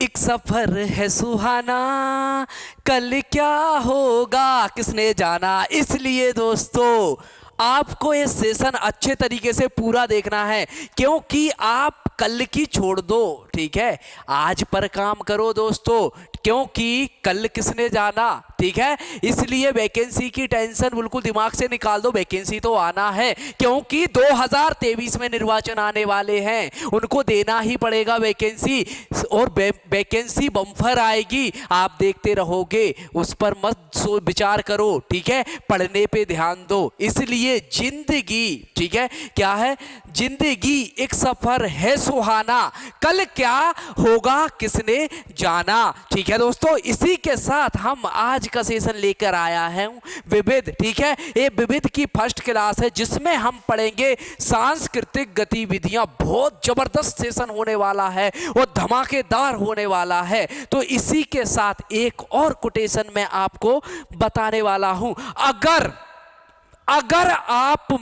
एक सफर है सुहाना, कल क्या होगा किसने जाना। इसलिए दोस्तों आपको ये सेशन अच्छे तरीके से पूरा देखना है, क्योंकि आप कल की छोड़ दो, ठीक है, आज पर काम करो दोस्तों, क्योंकि कल किसने जाना, ठीक है। इसलिए वैकेंसी की टेंशन बिल्कुल दिमाग से निकाल दो, वैकेंसी तो आना है, क्योंकि 2023 में निर्वाचन आने वाले हैं, उनको देना ही पड़ेगा वैकेंसी, और वैकेंसी बम्फर आएगी, आप देखते रहोगे, उस पर मत विचार करो, ठीक है, पढ़ने पे ध्यान दो। इसलिए जिंदगी, ठीक है, क्या है, जिंदगी एक सफर है सुहाना, कल क्या होगा किसने जाना, ठीक है दोस्तों। इसी के साथ हम आज का सेशन लेकर आया है विविध, ठीक है, ये विविध की फर्स्ट क्लास है, जिसमें हम पढ़ेंगे सांस्कृतिक गतिविधियां। बहुत जबरदस्त सेशन होने वाला है और धमाकेदार होने वाला है। तो इसी के साथ एक और कोटेशन मैं आपको बताने वाला हूं। अगर आप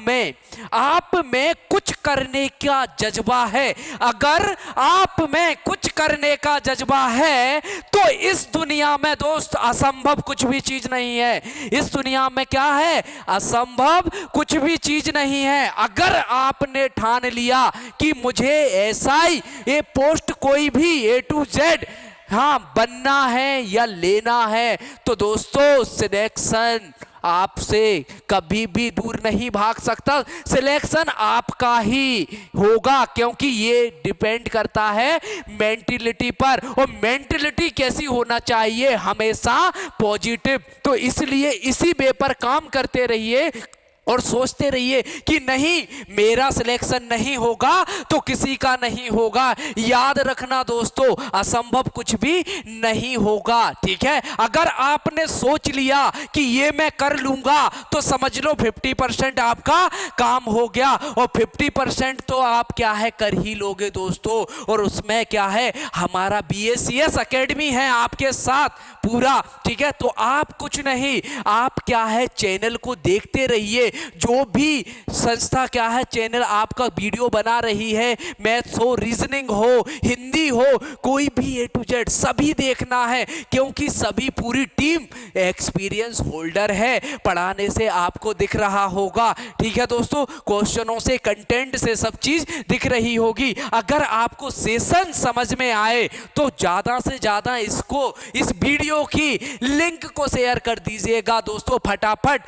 में कुछ करने का जज्बा है, अगर आप में कुछ करने का जज्बा है, तो इस दुनिया में दोस्त असंभव कुछ भी चीज नहीं है। इस दुनिया में क्या है, असंभव कुछ भी चीज नहीं है। अगर आपने ठान लिया कि मुझे एसआई ये पोस्ट कोई भी A to Z हाँ बनना है या लेना है, तो दोस्तों सिलेक्शन आपसे कभी भी दूर नहीं भाग सकता। सिलेक्शन आपका ही होगा, क्योंकि ये डिपेंड करता है मेंटलिटी पर, और मेंटलिटी कैसी होना चाहिए, हमेशा पॉजिटिव। तो इसलिए इसी वे पर काम करते रहिए और सोचते रहिए कि नहीं मेरा सिलेक्शन नहीं होगा तो किसी का नहीं होगा। याद रखना दोस्तों, असंभव कुछ भी नहीं होगा, ठीक है। अगर आपने सोच लिया कि ये मैं कर लूंगा, तो समझ लो 50% आपका काम हो गया, और 50% तो आप क्या है कर ही लोगे दोस्तों। और उसमें क्या है, हमारा BACS एकेडमी है आपके साथ पूरा, ठीक है। तो आप कुछ नहीं, आप क्या है चैनल को देखते रहिए, जो भी संस्था क्या है चैनल आपका वीडियो बना रही है, मैथ्स हो, रीजनिंग हो, हिंदी हो, कोई भी A to Z सभी देखना है, क्योंकि सभी पूरी टीम एक्सपीरियंस होल्डर है। पढ़ाने से आपको दिख रहा होगा, ठीक है दोस्तों, क्वेश्चनों से, कंटेंट से सब चीज दिख रही होगी। अगर आपको सेशन समझ में आए तो ज्यादा से ज्यादा इस वीडियो की लिंक को शेयर कर दीजिएगा दोस्तों, फटाफट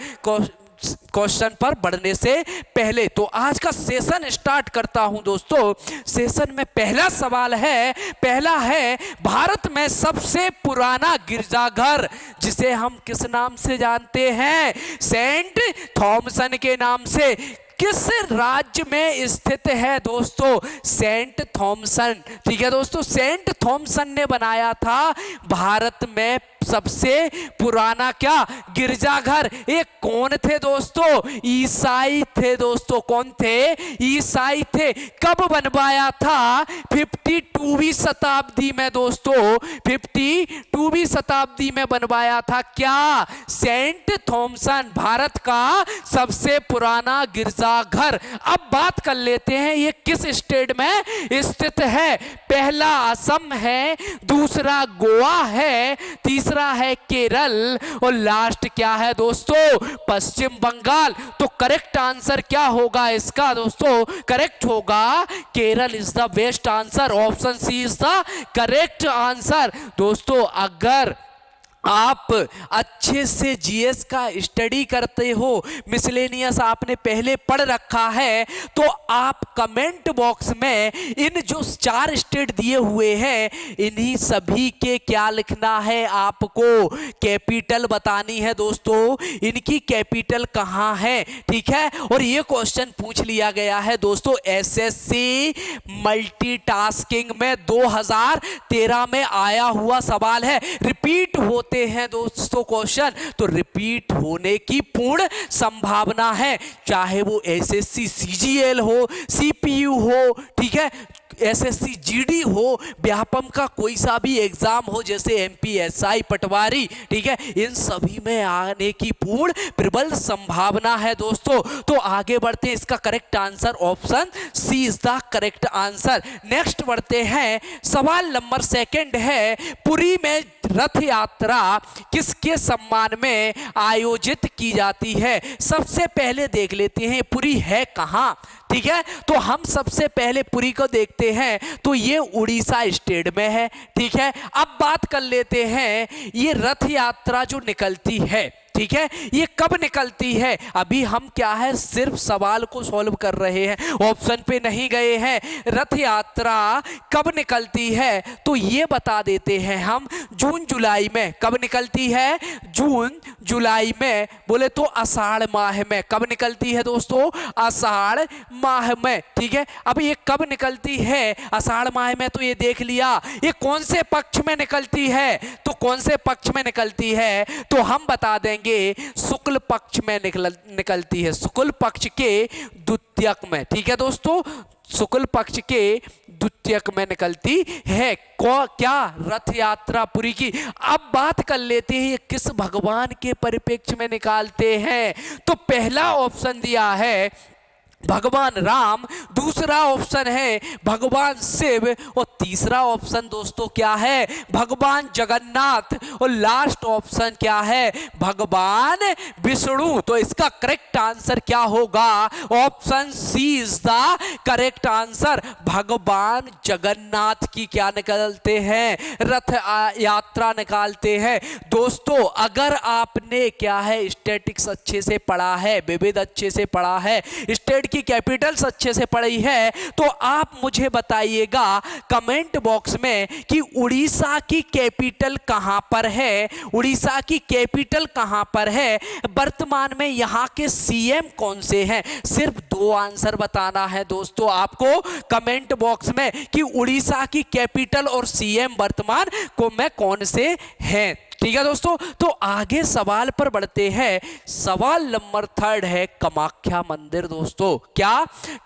क्वेश्चन पर बढ़ने से पहले। तो आज का सेशन स्टार्ट करता हूं दोस्तों। सेशन में पहला सवाल है, पहला है, भारत में सबसे पुराना गिरजाघर जिसे हम किस नाम से जानते हैं, सेंट थॉमसन के नाम से, किस राज्य में स्थित है दोस्तों, सेंट थॉमसन, ठीक है दोस्तों। सेंट थॉमसन ने बनाया था भारत में सबसे पुराना क्या गिरजाघर। ये कौन थे दोस्तों, ईसाई थे दोस्तों। कौन थे, ईसाई थे। कब बनवाया था, 52वीं शताब्दी में दोस्तों, 52वीं शताब्दी में बनवाया था क्या, सेंट थॉमसन, भारत का सबसे पुराना गिरजाघर। अब बात कर लेते हैं ये किस स्टेट में स्थित है। पहला असम है, दूसरा गोवा है, तीसरा है केरल, और लास्ट क्या है दोस्तों, पश्चिम बंगाल। तो करेक्ट आंसर क्या होगा इसका दोस्तों, करेक्ट होगा Kerala is the best answer, option C is the correct answer दोस्तों। अगर आप अच्छे से जीएस का स्टडी करते हो, मिसलेनियस आपने पहले पढ़ रखा है, तो आप कमेंट बॉक्स में इन जो 4 स्टेट दिए हुए हैं, इन्हीं सभी के क्या लिखना है, आपको कैपिटल बतानी है दोस्तों, इनकी कैपिटल कहाँ है, ठीक है। और ये क्वेश्चन पूछ लिया गया है दोस्तों एसएससी मल्टीटास्किंग में 2013 में आया हुआ सवाल है। रिपीट होते हैं दोस्तों क्वेश्चन, तो रिपीट होने की पूर्ण संभावना है, चाहे वो एसएससी सीजीएल हो, सीपीयू हो, ठीक है, एसएससी जीडी हो, व्यापम का कोई सा भी एग्जाम हो जैसे एमपीएसआई, पटवारी, ठीक है, इन सभी में आने की पूर्ण प्रबल संभावना है दोस्तों। तो आगे बढ़ते हैं, इसका correct answer option C is the correct answer. Next बढ़ते हैं, सवाल नंबर सेकंड है, पुरी में रथ यात्रा किसके सम्मान में आयोजित की जाती है? सबसे पहले देख लेते हैं पुरी है कहां, ठीक है। तो हम सबसे पहले पुरी को देखते हैं, तो ये उड़ीसा स्टेट में है, ठीक है। अब बात कर लेते हैं, ये रथ यात्रा जो निकलती है, ठीक है, ये कब निकलती है? अभी हम क्या है, सिर्फ सवाल को सॉल्व कर रहे हैं, ऑप्शन पे नहीं गए हैं। रथ यात्रा कब निकलती है तो ये बता देते हैं हम, जून जुलाई में। कब निकलती है? जून जुलाई में। बोले तो आषाढ़ माह में। कब निकलती है दोस्तों? आषाढ़ माह में, ठीक है। अब ये कब निकलती है? आषाढ़ माह में। तो ये देख लिया, ये कौन से पक्ष में निकलती है? तो कौन से पक्ष में निकलती है तो हम बता देंगे शुक्ल पक्ष में निकलती है, शुक्ल पक्ष के द्वितीयक में, ठीक है दोस्तों, शुक्ल पक्ष के द्वितीयक में निकलती है। क्या रथ यात्रा पुरी की। अब बात कर लेते हैं, ये किस भगवान के परिप्रेक्ष्य में निकालते हैं? तो पहला ऑप्शन दिया है भगवान राम, दूसरा ऑप्शन है भगवान शिव, और तीसरा ऑप्शन दोस्तों क्या है? भगवान जगन्नाथ, और लास्ट ऑप्शन क्या है? भगवान विष्णु। तो इसका करेक्ट आंसर क्या होगा? Option C is the correct answer. भगवान जगन्नाथ की क्या निकलते हैं? रथ यात्रा निकालते हैं। दोस्तों अगर आपने क्या है स्टैटिक्स अच्छे से पढ़ा है, विविध अच्छे से पढ़ा है, स्टेट की कैपिटल्स अच्छे से पढ़ी है, तो आप मुझे बताइएगा कमेंट बॉक्स में कि उड़ीसा की कैपिटल कहां पर है, उड़ीसा की कैपिटल कहां पर है, वर्तमान में यहां के सीएम कौन से हैं। सिर्फ 2 आंसर बताना है दोस्तों आपको कमेंट बॉक्स में कि उड़ीसा की कैपिटल और सीएम वर्तमान को में कौन से हैं, ठीक है दोस्तों। तो आगे सवाल पर बढ़ते हैं, सवाल नंबर 3 है कामाख्या मंदिर दोस्तों। क्या?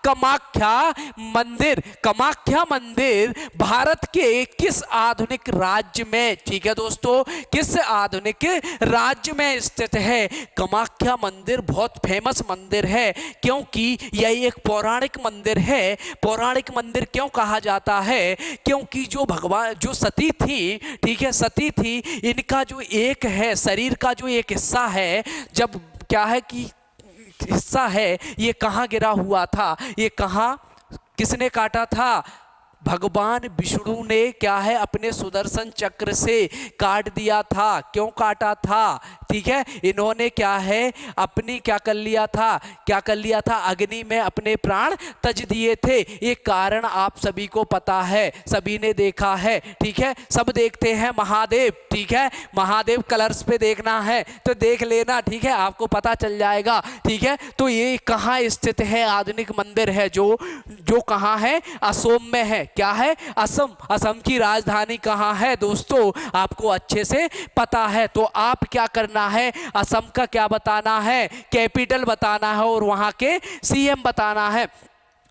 कामाख्या मंदिर। कामाख्या मंदिर भारत के किस आधुनिक राज्य में, ठीक है दोस्तों, किस आधुनिक राज्य में स्थित है? कामाख्या मंदिर बहुत फेमस मंदिर है, क्योंकि यह एक पौराणिक मंदिर है। पौराणिक मंदिर क्यों कहा जाता है? क्योंकि जो भगवान, जो सती थी, ठीक है, सती थी, इनका जो एक है शरीर का जो एक हिस्सा है, जब क्या है कि हिस्सा है, ये कहाँ गिरा हुआ था, ये कहाँ, किसने काटा था? भगवान विष्णु ने क्या है अपने सुदर्शन चक्र से काट दिया था। क्यों काटा था? ठीक है, इन्होंने क्या है अपनी क्या कर लिया था, क्या कर लिया था, अग्नि में अपने प्राण तज दिए थे। ये कारण आप सभी को पता है, सभी ने देखा है, ठीक है, सब देखते हैं महादेव, ठीक है, महादेव कलर्स पे देखना है तो देख लेना, ठीक है, आपको पता चल जाएगा, ठीक है। तो ये कहाँ स्थित है? आधुनिक मंदिर है जो कहाँ है? असम में है। क्या है? असम। असम की राजधानी कहाँ है दोस्तों? आपको अच्छे से पता है। तो आप क्या करना है, असम का क्या बताना है? कैपिटल बताना है और वहां के सीएम बताना है।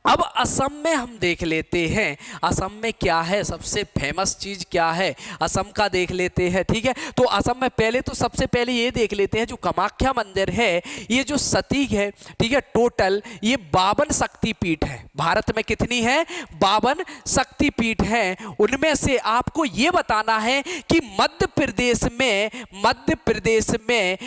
अब असम में हम देख लेते हैं, असम में क्या है, सबसे फेमस चीज क्या है, असम का देख लेते हैं, ठीक है। तो असम में पहले तो सबसे पहले ये देख लेते हैं, जो कामाख्या मंदिर है, ये जो सती है, ठीक है, टोटल ये 52 शक्तिपीठ है। भारत में कितनी है? 52 शक्तिपीठ है। उनमें से आपको ये बताना है कि मध्य प्रदेश में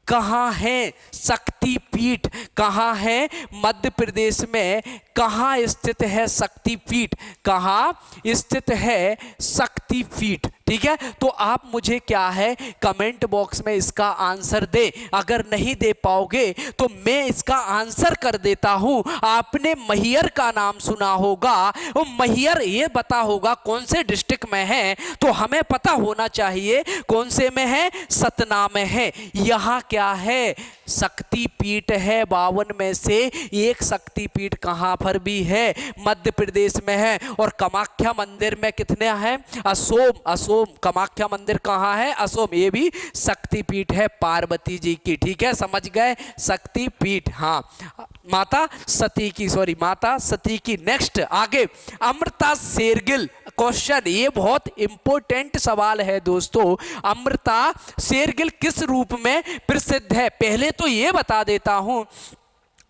कहाँ है शक्तिपीठ, कहाँ है मध्य प्रदेश में, कहाँ स्थित है शक्तिपीठ, कहाँ स्थित है शक्तिपीठ, ठीक है। तो आप मुझे क्या है कमेंट बॉक्स में इसका आंसर दे। अगर नहीं दे पाओगे तो मैं इसका आंसर कर देता हूं। आपने मैहर का नाम सुना होगा, वो मैहर ये पता होगा कौन से डिस्ट्रिक्ट में है, तो हमें पता होना चाहिए कौन से में है, सतना में है। यहाँ क्या है, शक्तिपीठ है 52 में से एक शक्तिपीठ कहाँ पर भी है? मध्य प्रदेश में है। और कामाख्या मंदिर में कितने हैं? असोम। असोम कामाख्या मंदिर कहाँ है? असोम। ये भी शक्तिपीठ है पार्वती जी की। ठीक है, समझ गए? शक्तिपीठ, हाँ, माता सती की, सॉरी माता सती की। नेक्स्ट आगे, अमृता शेरगिल क्वेश्चन, ये बहुत इंपॉर्टेंट सवाल है दोस्तों। अमृता शेरगिल किस रूप में प्रसिद्ध है? पहले तो ये बता देता हूं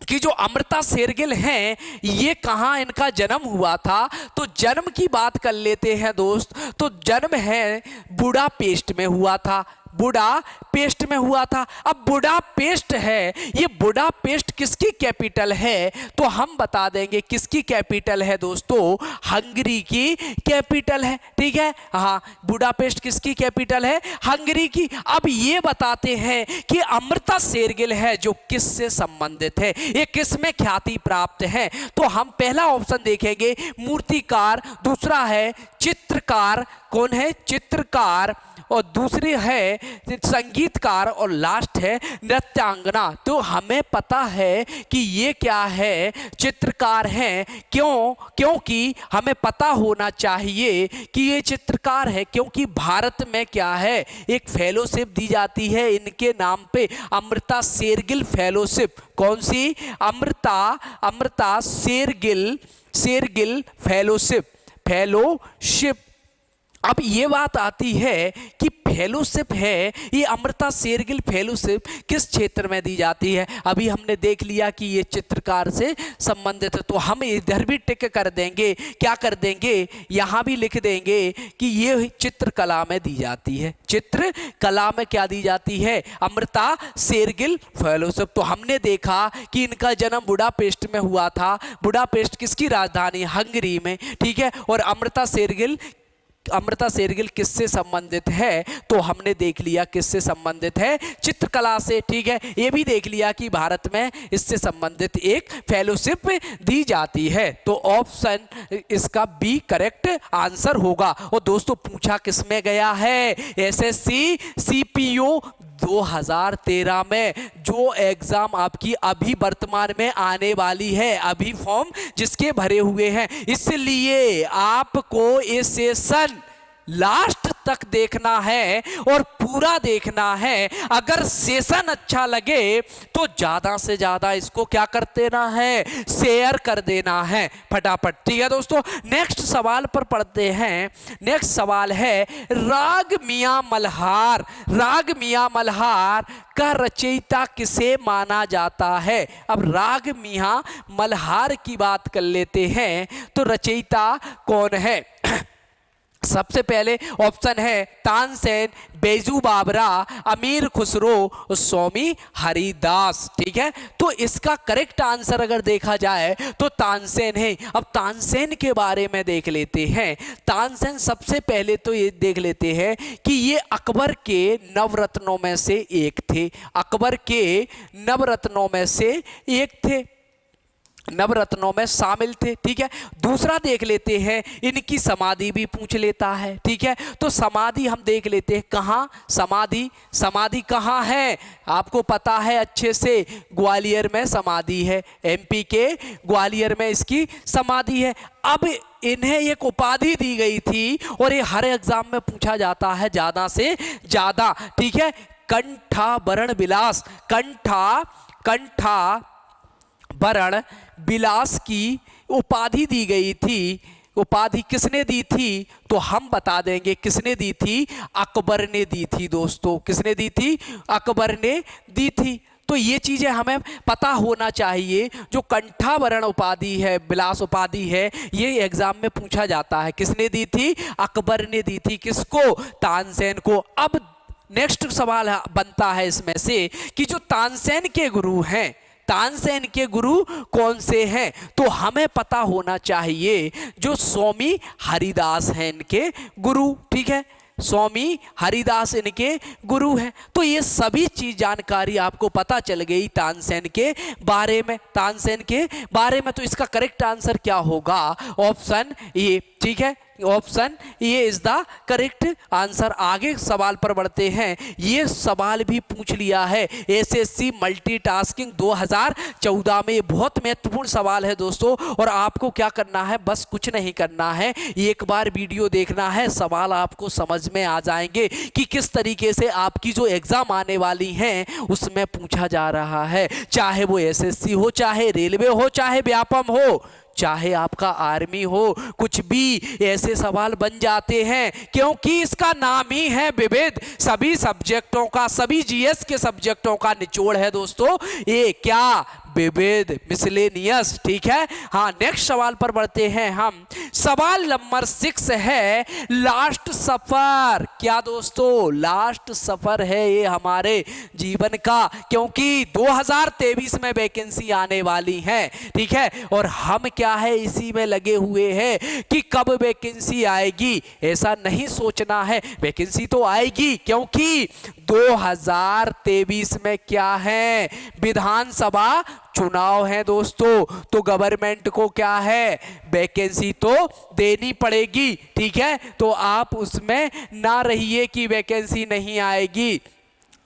कि जो अमृता शेरगिल हैं ये कहाँ इनका जन्म हुआ था। तो जन्म की बात कर लेते हैं दोस्त। तो जन्म है बुडापेस्ट में हुआ था। बुडापेस्ट में हुआ था। अब बुडापेस्ट है, ये बुडापेस्ट किसकी कैपिटल है? तो हम बता देंगे किसकी कैपिटल है दोस्तों? हंगरी की कैपिटल है। ठीक है, हाँ, बुडापेस्ट किसकी कैपिटल है? हंगरी की। अब ये बताते हैं कि अमृता शेरगिल है जो किससे संबंधित है, ये किस में ख्याति प्राप्त है? तो हम पहला ऑप्शन देखेंगे मूर्तिकार, दूसरा है चित्रकार, कौन है? चित्रकार, और दूसरी है संगीतकार, और लास्ट है नृत्यांगना। तो हमें पता है कि ये क्या है? चित्रकार हैं। क्यों? क्योंकि हमें पता होना चाहिए कि ये चित्रकार है, क्योंकि भारत में क्या है, एक फेलोशिप दी जाती है इनके नाम पे, अमृता शेरगिल फेलोशिप। कौन सी? अमृता शेरगिल फेलोशिप। अब ये बात आती है कि फेलोशिप है, ये अमृता शेरगिल फेलोशिप किस क्षेत्र में दी जाती है? अभी हमने देख लिया कि ये चित्रकार से संबंधित है, तो हम इधर भी टिक कर देंगे। क्या कर देंगे? यहाँ भी लिख देंगे कि ये चित्रकला में दी जाती है। चित्रकला में क्या दी जाती है? अमृता शेरगिल फेलोशिप। तो हमने देखा कि इनका जन्म बुडापेस्ट में हुआ था। बुडापेस्ट किसकी राजधानी? हंगरी में। ठीक है, और अमृता शेरगिल किससे संबंधित है? तो हमने देख लिया किससे संबंधित है? चित्रकला से। ठीक है, ये भी देख लिया कि भारत में इससे संबंधित एक फेलोशिप दी जाती है। तो ऑप्शन इसका बी करेक्ट आंसर होगा। और दोस्तों पूछा किसमें गया है? एसएससी सीपीओ 2013 में, जो एग्जाम आपकी अभी वर्तमान में आने वाली है, अभी फॉर्म जिसके भरे हुए हैं, इसलिए आपको ये सेशन लास्ट तक देखना है और पूरा देखना है। अगर सेशन अच्छा लगे तो ज्यादा से ज्यादा इसको क्या कर देना है? शेयर कर देना है फटाफट। ठीक है दोस्तों, नेक्स्ट सवाल पर पढ़ते हैं। नेक्स्ट सवाल है राग मियां मल्हार। राग मियां मल्हार का रचयिता किसे माना जाता है? अब राग मियां मल्हार की बात कर लेते हैं, तो रचयिता कौन है? सबसे पहले ऑप्शन है तानसेन, बैजू बावरा, अमीर खुसरो, स्वामी हरिदास। ठीक है, तो इसका करेक्ट आंसर अगर देखा जाए तो तानसेन है। अब तानसेन के बारे में देख लेते हैं। तानसेन सबसे पहले तो ये देख लेते हैं कि ये अकबर के नवरत्नों में से एक थे। अकबर के नवरत्नों में से एक थे, नवरत्नों में शामिल थे। ठीक है, दूसरा देख लेते हैं, इनकी समाधि भी पूछ लेता है। ठीक है, तो समाधि हम देख लेते हैं कहाँ समाधि कहाँ है? आपको पता है अच्छे से, ग्वालियर में समाधि है। एमपी के ग्वालियर में इसकी समाधि है। अब इन्हें एक उपाधि दी गई थी और ये हर एग्जाम में पूछा जाता है ज्यादा से ज्यादा। ठीक है, कंठाभरण विलास, कंठाभरण विलास की उपाधि दी गई थी। उपाधि किसने दी थी? तो हम बता देंगे किसने दी थी? अकबर ने दी थी दोस्तों। किसने दी थी? अकबर ने दी थी। तो ये चीजें हमें पता होना चाहिए। जो कंठाभरण उपाधि है, विलास उपाधि है, ये एग्जाम में पूछा जाता है। किसने दी थी? अकबर ने दी थी। किसको? तानसेन को। अब नेक्स्ट सवाल बनता है इसमें से कि जो तानसेन के गुरु हैं, तानसेन के गुरु कौन से हैं? तो हमें पता होना चाहिए जो स्वामी हरिदास हैं इनके गुरु। ठीक है, स्वामी हरिदास इनके गुरु हैं। तो ये सभी चीज जानकारी आपको पता चल गई तानसेन के बारे में। तानसेन के बारे में तो इसका करेक्ट आंसर क्या होगा? Option A. ठीक है, ऑप्शन ये इज द करेक्ट आंसर। आगे सवाल पर बढ़ते हैं। ये सवाल भी पूछ लिया है एसएससी मल्टीटास्किंग 2014 में। बहुत महत्वपूर्ण सवाल है दोस्तों, और आपको क्या करना है, बस कुछ नहीं करना है, एक बार वीडियो देखना है, सवाल आपको समझ में आ जाएंगे कि किस तरीके से आपकी जो एग्जाम आने वाली हैं उसमें पूछा जा रहा है। चाहे वो एसएससी हो, चाहे रेलवे हो, चाहे व्यापम हो, चाहे आपका आर्मी हो, कुछ भी ऐसे सवाल बन जाते हैं, क्योंकि इसका नाम ही है विविध। सभी सब्जेक्टों का, सभी जीएस के सब्जेक्टों का निचोड़ है दोस्तों ये क्या, विविध, मिसलेनियस। ठीक है, हाँ नेक्स्ट सवाल पर बढ़ते हैं हम। सवाल नंबर 6 है लास्ट सफर। क्या दोस्तों, लास्ट सफर है ये हमारे जीवन का, क्योंकि 2023 में वैकेंसी आने वाली है। ठीक है, और हम क्या है इसी में लगे हुए हैं कि कब वैकेंसी आएगी। ऐसा नहीं सोचना है, वैकेंसी तो आएगी, क्योंकि 2023 में क्या है, विधानसभा चुनाव है दोस्तों। तो गवर्नमेंट को क्या है, वैकेंसी तो देनी पड़ेगी। ठीक है, तो आप उसमें ना रहिए कि वैकेंसी नहीं आएगी,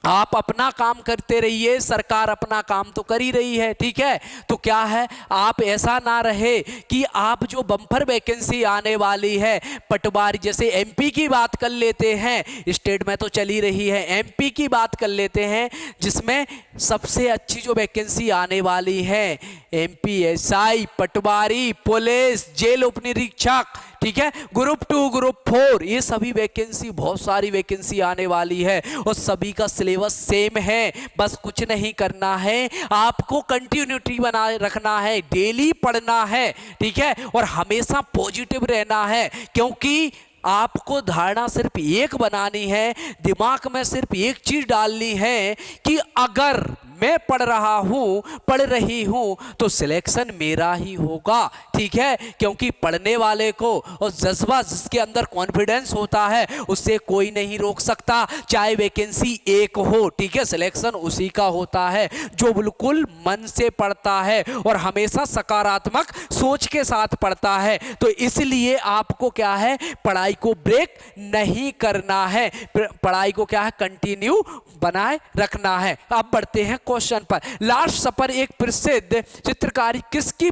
आप अपना काम करते रहिए, सरकार अपना काम तो कर ही रही है। ठीक है, तो क्या है, आप ऐसा ना रहे कि आप जो बम्पर वैकेंसी आने वाली है पटवारी, जैसे एमपी की बात कर लेते हैं, स्टेट में तो चली रही है, एमपी की बात कर लेते हैं जिसमें सबसे अच्छी जो वैकेंसी आने वाली है एमपी एसआई, पटवारी, पुलिस, जेल उपनिरीक्षक। ठीक है, ग्रुप 2, ग्रुप 4, ये सभी वैकेंसी, बहुत सारी वैकेंसी आने वाली है और सभी का सिलेबस सेम है। बस कुछ नहीं करना है, आपको कंटिन्यूटी बनाए रखना है, डेली पढ़ना है। ठीक है, और हमेशा पॉजिटिव रहना है, क्योंकि आपको धारणा सिर्फ एक बनानी है, दिमाग में सिर्फ एक चीज डालनी है कि अगर मैं पढ़ रहा हूं, पढ़ रही हूं, तो सिलेक्शन मेरा ही होगा। ठीक है, क्योंकि पढ़ने वाले को और जज्बा, जिसके अंदर कॉन्फिडेंस होता है, उससे कोई नहीं रोक सकता, चाहे वैकेंसी एक हो। ठीक है, सिलेक्शन उसी का होता है जो बिल्कुल मन से पढ़ता है और हमेशा सकारात्मक सोच के साथ पढ़ता है। तो इसलिए आपको क्या है, पढ़ाई को ब्रेक नहीं करना है, पढ़ाई को क्या है, कंटिन्यू बनाए रखना है। अब बढ़ते हैं क्वेश्चन पर। लास्ट सफर एक प्रसिद्ध चित्रकारी किसकी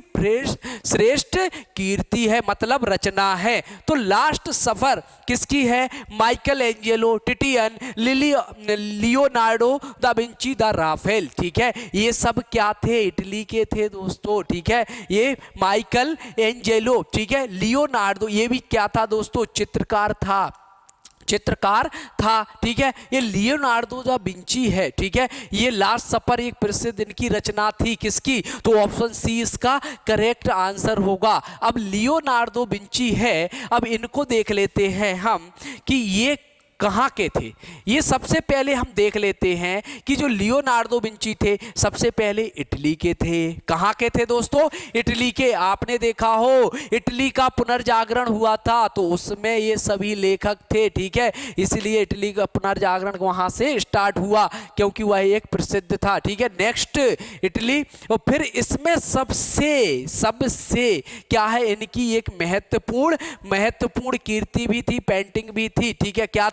श्रेष्ठ कीर्ति है, मतलब रचना है। तो लास्ट सफर किसकी है, Michael Angelo, टिटियन, Leonardo da Vinci, दा राफेल। ठीक है, ये सब क्या थे, इटली के थे दोस्तों। ठीक है, ये माइकल एंजेलो, ठीक है, लियोनार्डो, ये भी क्या था दोस्तों, चित्रकार था। ठीक है, ये लियोनार्डो दा विंची है। ठीक है, ये लास्ट सफर एक प्रसिद्ध इनकी रचना थी, किसकी, तो ऑप्शन सी इसका करेक्ट आंसर होगा। अब लियोनार्डो विंची है, अब इनको देख लेते हैं हम कि ये कहाँ के थे। ये सबसे पहले हम देख लेते हैं कि जो लियोनार्डो विंची थे सबसे पहले इटली के थे। कहाँ के थे दोस्तों, इटली के। आपने देखा हो इटली का पुनर्जागरण हुआ था, तो उसमें ये सभी लेखक थे। ठीक है, इसलिए इटली का पुनर्जागरण वहाँ से स्टार्ट हुआ, क्योंकि वह एक प्रसिद्ध था। ठीक है, नेक्स्ट इटली। और फिर इसमें सबसे क्या है, इनकी एक महत्वपूर्ण कीर्ति भी थी, पेंटिंग भी थी। ठीक है, क्या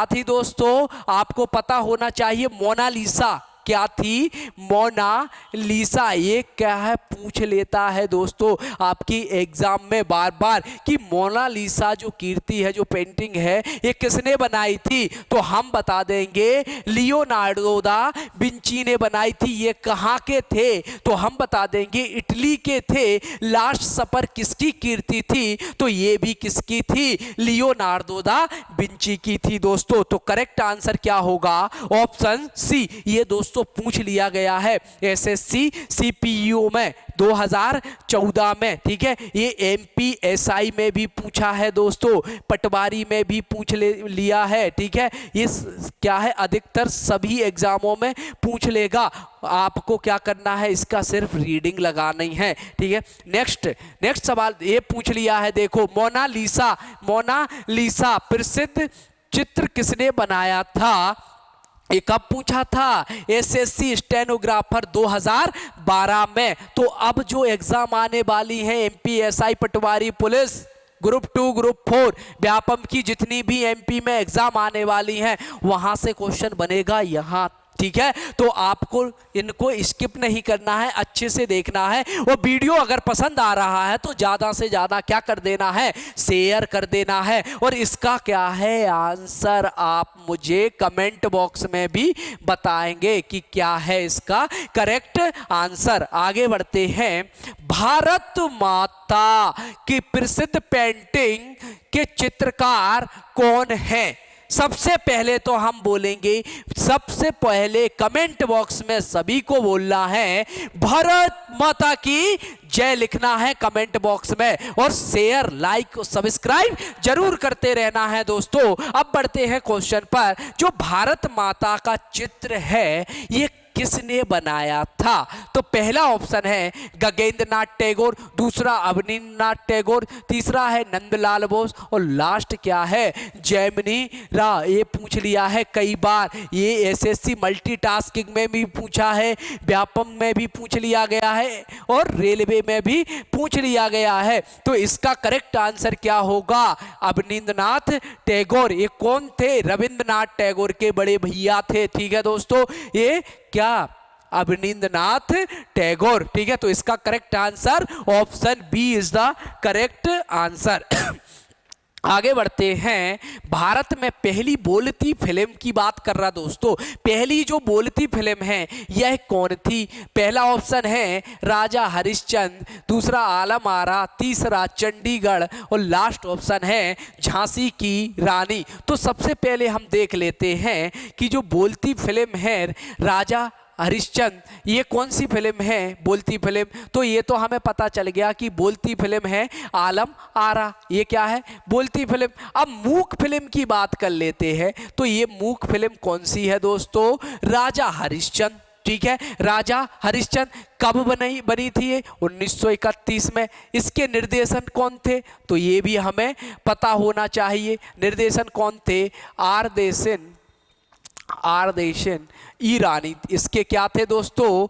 थी दोस्तों, आपको पता होना चाहिए, मोनालिसा। क्या थी, मोनालिसा। ये क्या है, पूछ लेता है दोस्तों आपकी एग्जाम में बार बार कि मोनालिसा जो कीर्ति है, जो पेंटिंग है, ये किसने बनाई थी। तो हम बता देंगे लियोनार्डो दा विंची ने बनाई थी। ये कहाँ के थे, तो हम बता देंगे इटली के थे। लास्ट सफर किसकी कीर्ति थी, तो ये भी किसकी थी, लियोनार्डो दा विंची की थी दोस्तों। तो करेक्ट आंसर क्या होगा, ऑप्शन सी। ये दोस्तों पूछ लिया गया है एसएससी सीपीयू में 2014 में। ठीक है, ये एमपीएसआई में भी पूछा है दोस्तों, पटवारी में भी पूछ लिया है। ठीक है, ये क्या है, अधिकतर सभी एग्जामों में पूछ लेगा। आपको क्या करना है, इसका सिर्फ रीडिंग लगानी है। ठीक है, नेक्स्ट सवाल ये पूछ लिया है, देखो, मोनालिसा प्रसिद्ध चित्र किसने बनाया था। ये कब पूछा था, एसएससी स्टेनोग्राफर 2012 में। तो अब जो एग्जाम आने वाली है एमपीएसआई, पटवारी, पुलिस, ग्रुप 2, ग्रुप 4, व्यापम की जितनी भी एमपी में एग्जाम आने वाली हैं वहां से क्वेश्चन बनेगा यहाँ, ठीक है। तो आपको इनको स्किप नहीं करना है, अच्छे से देखना है। वो वीडियो अगर पसंद आ रहा है तो ज्यादा से ज्यादा क्या कर देना है, शेयर कर देना है। और इसका क्या है आंसर आप मुझे कमेंट बॉक्स में भी बताएंगे कि क्या है इसका करेक्ट आंसर। आगे बढ़ते हैं। भारत माता की प्रसिद्ध पेंटिंग के चित्रकार कौन है? सबसे पहले तो हम बोलेंगे, सबसे पहले कमेंट बॉक्स में सभी को बोलना है भारत माता की जय लिखना है कमेंट बॉक्स में, और शेयर, लाइक, सब्सक्राइब जरूर करते रहना है दोस्तों। अब बढ़ते हैं क्वेश्चन पर। जो भारत माता का चित्र है ये किसने बनाया था? तो पहला ऑप्शन है गगनेंद्र नाथ टैगोर, दूसरा अवनींद्रनाथ टैगोर, तीसरा है नंदलाल बोस, और लास्ट क्या है, जैमिनी राव। ये पूछ लिया है कई बार, ये एसएससी मल्टीटास्किंग में भी पूछा है, व्यापम में भी पूछ लिया गया है, और रेलवे में भी पूछ लिया गया है। तो इसका करेक्ट आंसर क्या होगा? अवनींद्रनाथ टैगोर। ये कौन थे? रविंद्रनाथ टैगोर के बड़े भैया थे, ठीक है दोस्तों। ये क्या, अवनींद्रनाथ टैगोर, ठीक है। तो इसका correct answer option B is the correct answer. आगे बढ़ते हैं। भारत में पहली बोलती फिल्म की बात कर रहा दोस्तों। पहली जो बोलती फिल्म है यह कौन थी? पहला ऑप्शन है राजा हरिश्चंद्र, दूसरा आलम आरा, तीसरा चंडीगढ़, और लास्ट ऑप्शन है झांसी की रानी। तो सबसे पहले हम देख लेते हैं कि जो बोलती फिल्म है राजा हरिश्चंद्र, ये कौन सी फिल्म है बोलती फिल्म? तो ये तो हमें पता चल गया कि बोलती फिल्म है आलम आरा, ये क्या है, बोलती फिल्म। अब मूक फिल्म की बात कर लेते हैं। तो ये मूक फिल्म कौन सी है दोस्तों? राजा हरिश्चंद्र, ठीक है। राजा हरिश्चंद्र कब बनी थी? ये 1931 में। इसके निर्देशन कौन थे? तो ये भी हमें पता होना चाहिए। निर्देशन कौन थे? आर देशन ईरानी। इसके क्या थे दोस्तों?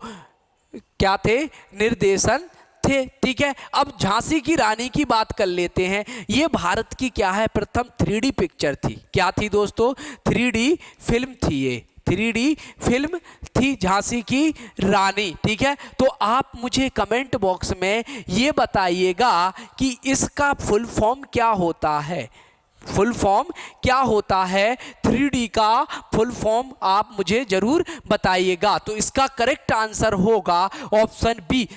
क्या थे? निर्देशन थे, ठीक है। अब झांसी की रानी की बात कर लेते हैं। ये भारत की क्या है, प्रथम 3D पिक्चर थी। क्या थी दोस्तों? 3D फिल्म थी। ये 3D फिल्म थी झांसी की रानी, ठीक है। तो आप मुझे कमेंट बॉक्स में ये बताइएगा कि इसका फुल फॉर्म क्या होता है। फुल फॉर्म क्या होता है? 3D का फुल फॉर्म आप मुझे जरूर बताइएगा। तो इसका करेक्ट आंसर होगा ऑप्शन बी।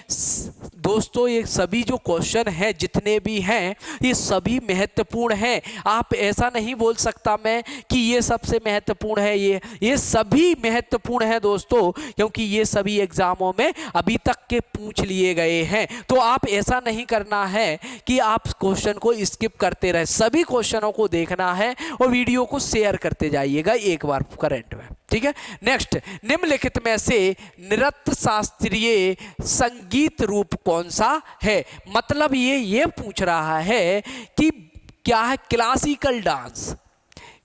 दोस्तों ये सभी जो क्वेश्चन है जितने भी हैं ये सभी महत्वपूर्ण हैं। आप ऐसा नहीं बोल सकता मैं कि ये सबसे महत्वपूर्ण है। ये सभी महत्वपूर्ण है दोस्तों, क्योंकि ये सभी एग्जामों में अभी तक के पूछ लिए गए हैं। तो आप ऐसा नहीं करना है कि आप क्वेश्चन को स्किप करते रहे। सभी क्वेश्चनों को देखना है और वीडियो को शेयर करते जाइएगा एक बार करंट में, ठीक है। नेक्स्ट, निम्नलिखित में से नृत्य शास्त्रीय संगीत रूप कौन सा है? मतलब ये पूछ रहा है कि क्या है classical dance.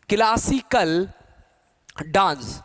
Classical dance,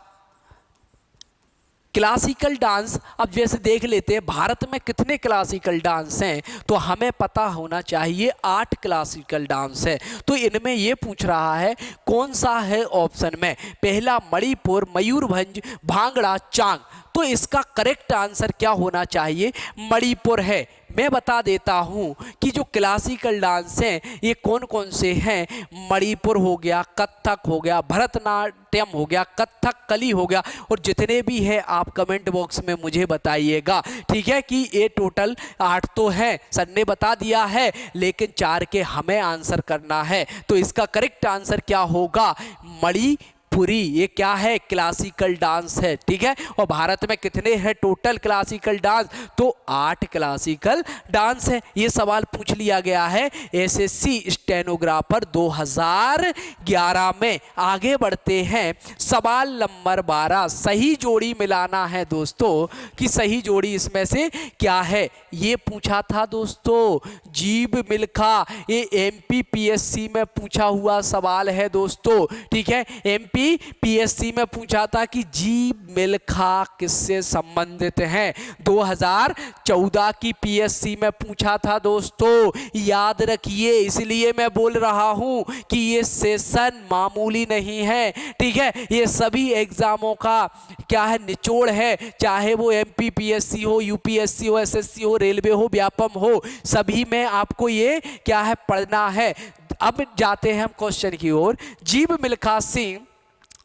classical dance. अब जैसे देख लेते हैं भारत में कितने क्लासिकल डांस हैं, तो हमें पता होना चाहिए 8 क्लासिकल डांस है। तो इनमें ये पूछ रहा है कौन सा है ऑप्शन में, पहला मणिपुर, मयूरभंज, भांगड़ा, चांग। तो इसका करेक्ट आंसर क्या होना चाहिए? मणिपुर है। मैं बता देता हूं कि जो क्लासिकल डांस हैं ये कौन कौन से हैं। मणिपुर हो गया, कथक हो गया, भरतनाट्यम हो गया, कथक कली हो गया, और जितने भी हैं आप कमेंट बॉक्स में मुझे बताइएगा, ठीक है। कि ये टोटल 8 तो हैं, सर ने बता दिया है, लेकिन 4 के हमें आंसर करना है। तो इसका करेक्ट आंसर क्या होगा? मणिपुरी। ये क्या है? क्लासिकल डांस है, ठीक है। और भारत में कितने हैं टोटल क्लासिकल डांस? तो 8 क्लासिकल डांस है। ये सवाल पूछ लिया गया है एसएससी स्टेनोग्राफर 2011 में। आगे बढ़ते हैं। सवाल नंबर 12, सही जोड़ी मिलाना है दोस्तों, कि सही जोड़ी इसमें से क्या है? ये पूछा था दोस्तों जीव मिल्खा। ये एमपी पीएससी में पूछा हुआ सवाल है दोस्तों, ठीक है। एमपी एमपीपीएससी में पूछा था कि जीव मिल्खा किससे संबंधित है। 2014 की पीएससी में पूछा था दोस्तों, याद रखिए। इसलिए मैं बोल रहा हूं कि ये सेशन मामूली नहीं है, ठीक है। ये सभी एग्जामों का क्या है, निचोड़ है, चाहे वो एमपीपीएससी हो, यूपीएससी हो, एसएससी हो, रेलवे हो, व्यापम हो, सभी में आपको ये क्या है पढ़ना है। अब जाते हैं हम क्वेश्चन की ओर। जीव मिल्खा सिंह,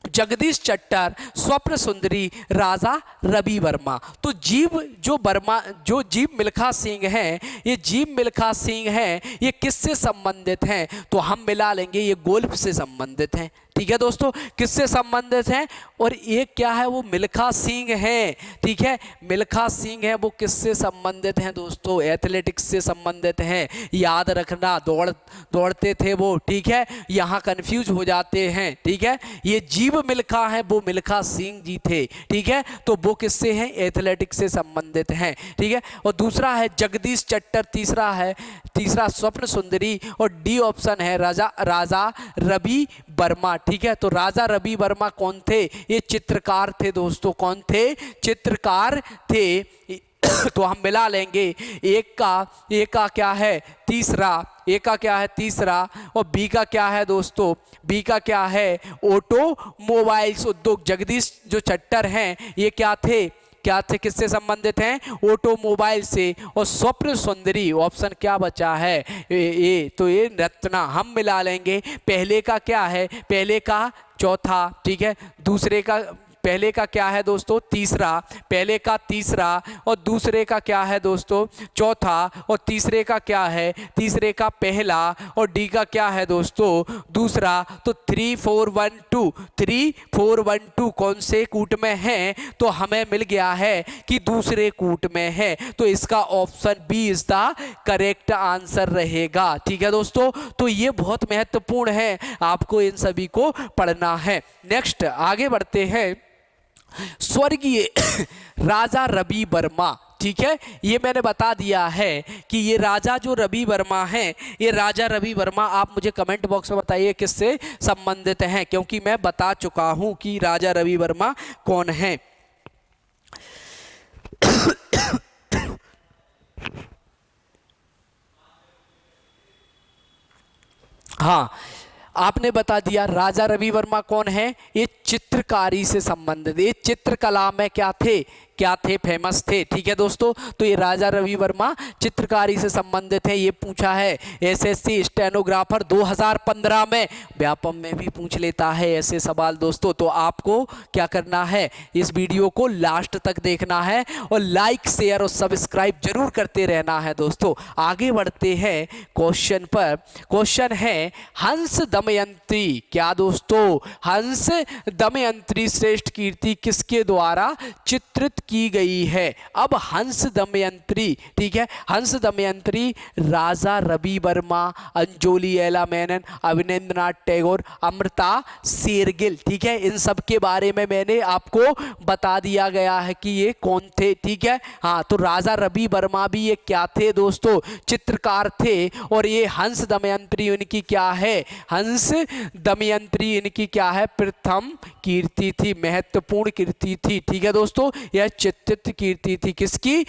जगदीश चट्टर, स्वप्न सुंदरी, राजा रवि वर्मा। तो जो जीव मिल्खा सिंह हैं, ये जीव मिल्खा सिंह हैं, ये किससे संबंधित हैं? तो हम मिला लेंगे, ये गोल्फ से संबंधित हैं, ठीक है दोस्तों। किससे संबंधित हैं? और ये क्या है, वो मिल्खा सिंह हैं, ठीक है। मिल्खा सिंह है, वो किससे संबंधित हैं दोस्तों? एथलेटिक्स से संबंधित हैं। याद रखना, दौड़ते थे वो, ठीक है। यहाँ कंफ्यूज हो जाते हैं, ठीक है। ये जीव मिल्खा है, वो मिल्खा सिंह जी थे, ठीक है। तो वो किससे हैं? एथलेटिक्स से संबंधित हैं, ठीक है। और दूसरा है जगदीश चट्टर, तीसरा स्वप्न सुंदरी, और डी ऑप्शन है राजा रवि वर्मा, ठीक है। तो राजा रवि वर्मा कौन थे? ये चित्रकार थे दोस्तों। कौन थे? चित्रकार थे। तो हम मिला लेंगे, एक का क्या है तीसरा, ए का क्या है तीसरा, और बी का क्या है दोस्तों? बी का क्या है? ऑटोमोबाइल्स उद्योग। जगदीश जो चट्टर हैं, ये क्या थे किससे संबंधित हैं? ऑटोमोबाइल से। और स्वप्न सुंदरी ऑप्शन क्या बचा है? ए। तो ये रत्ना हम मिला लेंगे। पहले का क्या है? पहले का चौथा, ठीक है। दूसरे का पहले का क्या है दोस्तों? तीसरा। पहले का तीसरा, और दूसरे का क्या है दोस्तों? चौथा। और तीसरे का क्या है? तीसरे का पहला, और डी का क्या है दोस्तों? दूसरा। तो 3 4 1 2 कौन से कूट में है? तो हमें मिल गया है कि दूसरे कूट में है। तो इसका option B is the correct answer रहेगा, ठीक है दोस्तों। तो ये बहुत महत्वपूर्ण है, आपको इन सभी को पढ़ना है। नेक्स्ट आगे बढ़ते हैं। स्वर्गीय राजा रवि वर्मा, ठीक है। ये मैंने बता दिया है कि ये राजा जो रवि वर्मा हैं, ये राजा रवि वर्मा, आप मुझे कमेंट बॉक्स में बताइए किससे संबंधित हैं, क्योंकि मैं बता चुका हूं कि राजा रवि वर्मा कौन है। हाँ, आपने बता दिया राजा रवि वर्मा कौन है। ये चित्रकारी से संबंधित, ये चित्रकला में क्या थे फेमस थे, ठीक है दोस्तों। तो ये राजा रवि वर्मा चित्रकारी से संबंधित है। ये पूछा है एसएससी स्टेनोग्राफर 2015 में, व्यापम में भी पूछ लेता है ऐसे सवाल दोस्तों। तो आपको क्या करना है, इस वीडियो को लास्ट तक देखना है, और लाइक शेयर और सब्सक्राइब जरूर करते रहना है दोस्तों। आगे बढ़ते हैं क्वेश्चन पर। क्वेश्चन है हंस दमयंती, क्या दोस्तों? हंस दमयंती श्रेष्ठ कीर्ति किसके द्वारा चित्रित की गई है? अब हंस दमयंती, ठीक है, हंस दमयंती राजा रवि वर्मा, अंजोली एला मेनन, अवनींद्रनाथ टैगोर, अमृता शेरगिल, ठीक है। इन सब के बारे में मैंने आपको बता दिया गया है कि ये कौन थे, ठीक है। हाँ, तो राजा रवि वर्मा भी ये क्या थे दोस्तों? चित्रकार थे। और ये हंस दमयंती इनकी क्या है? हंस दमयंती इनकी क्या है? प्रथम कीर्ति थी, महत्वपूर्ण कीर्ति थी, ठीक है दोस्तों। यह चित्रित कीर्ति थी किसकी?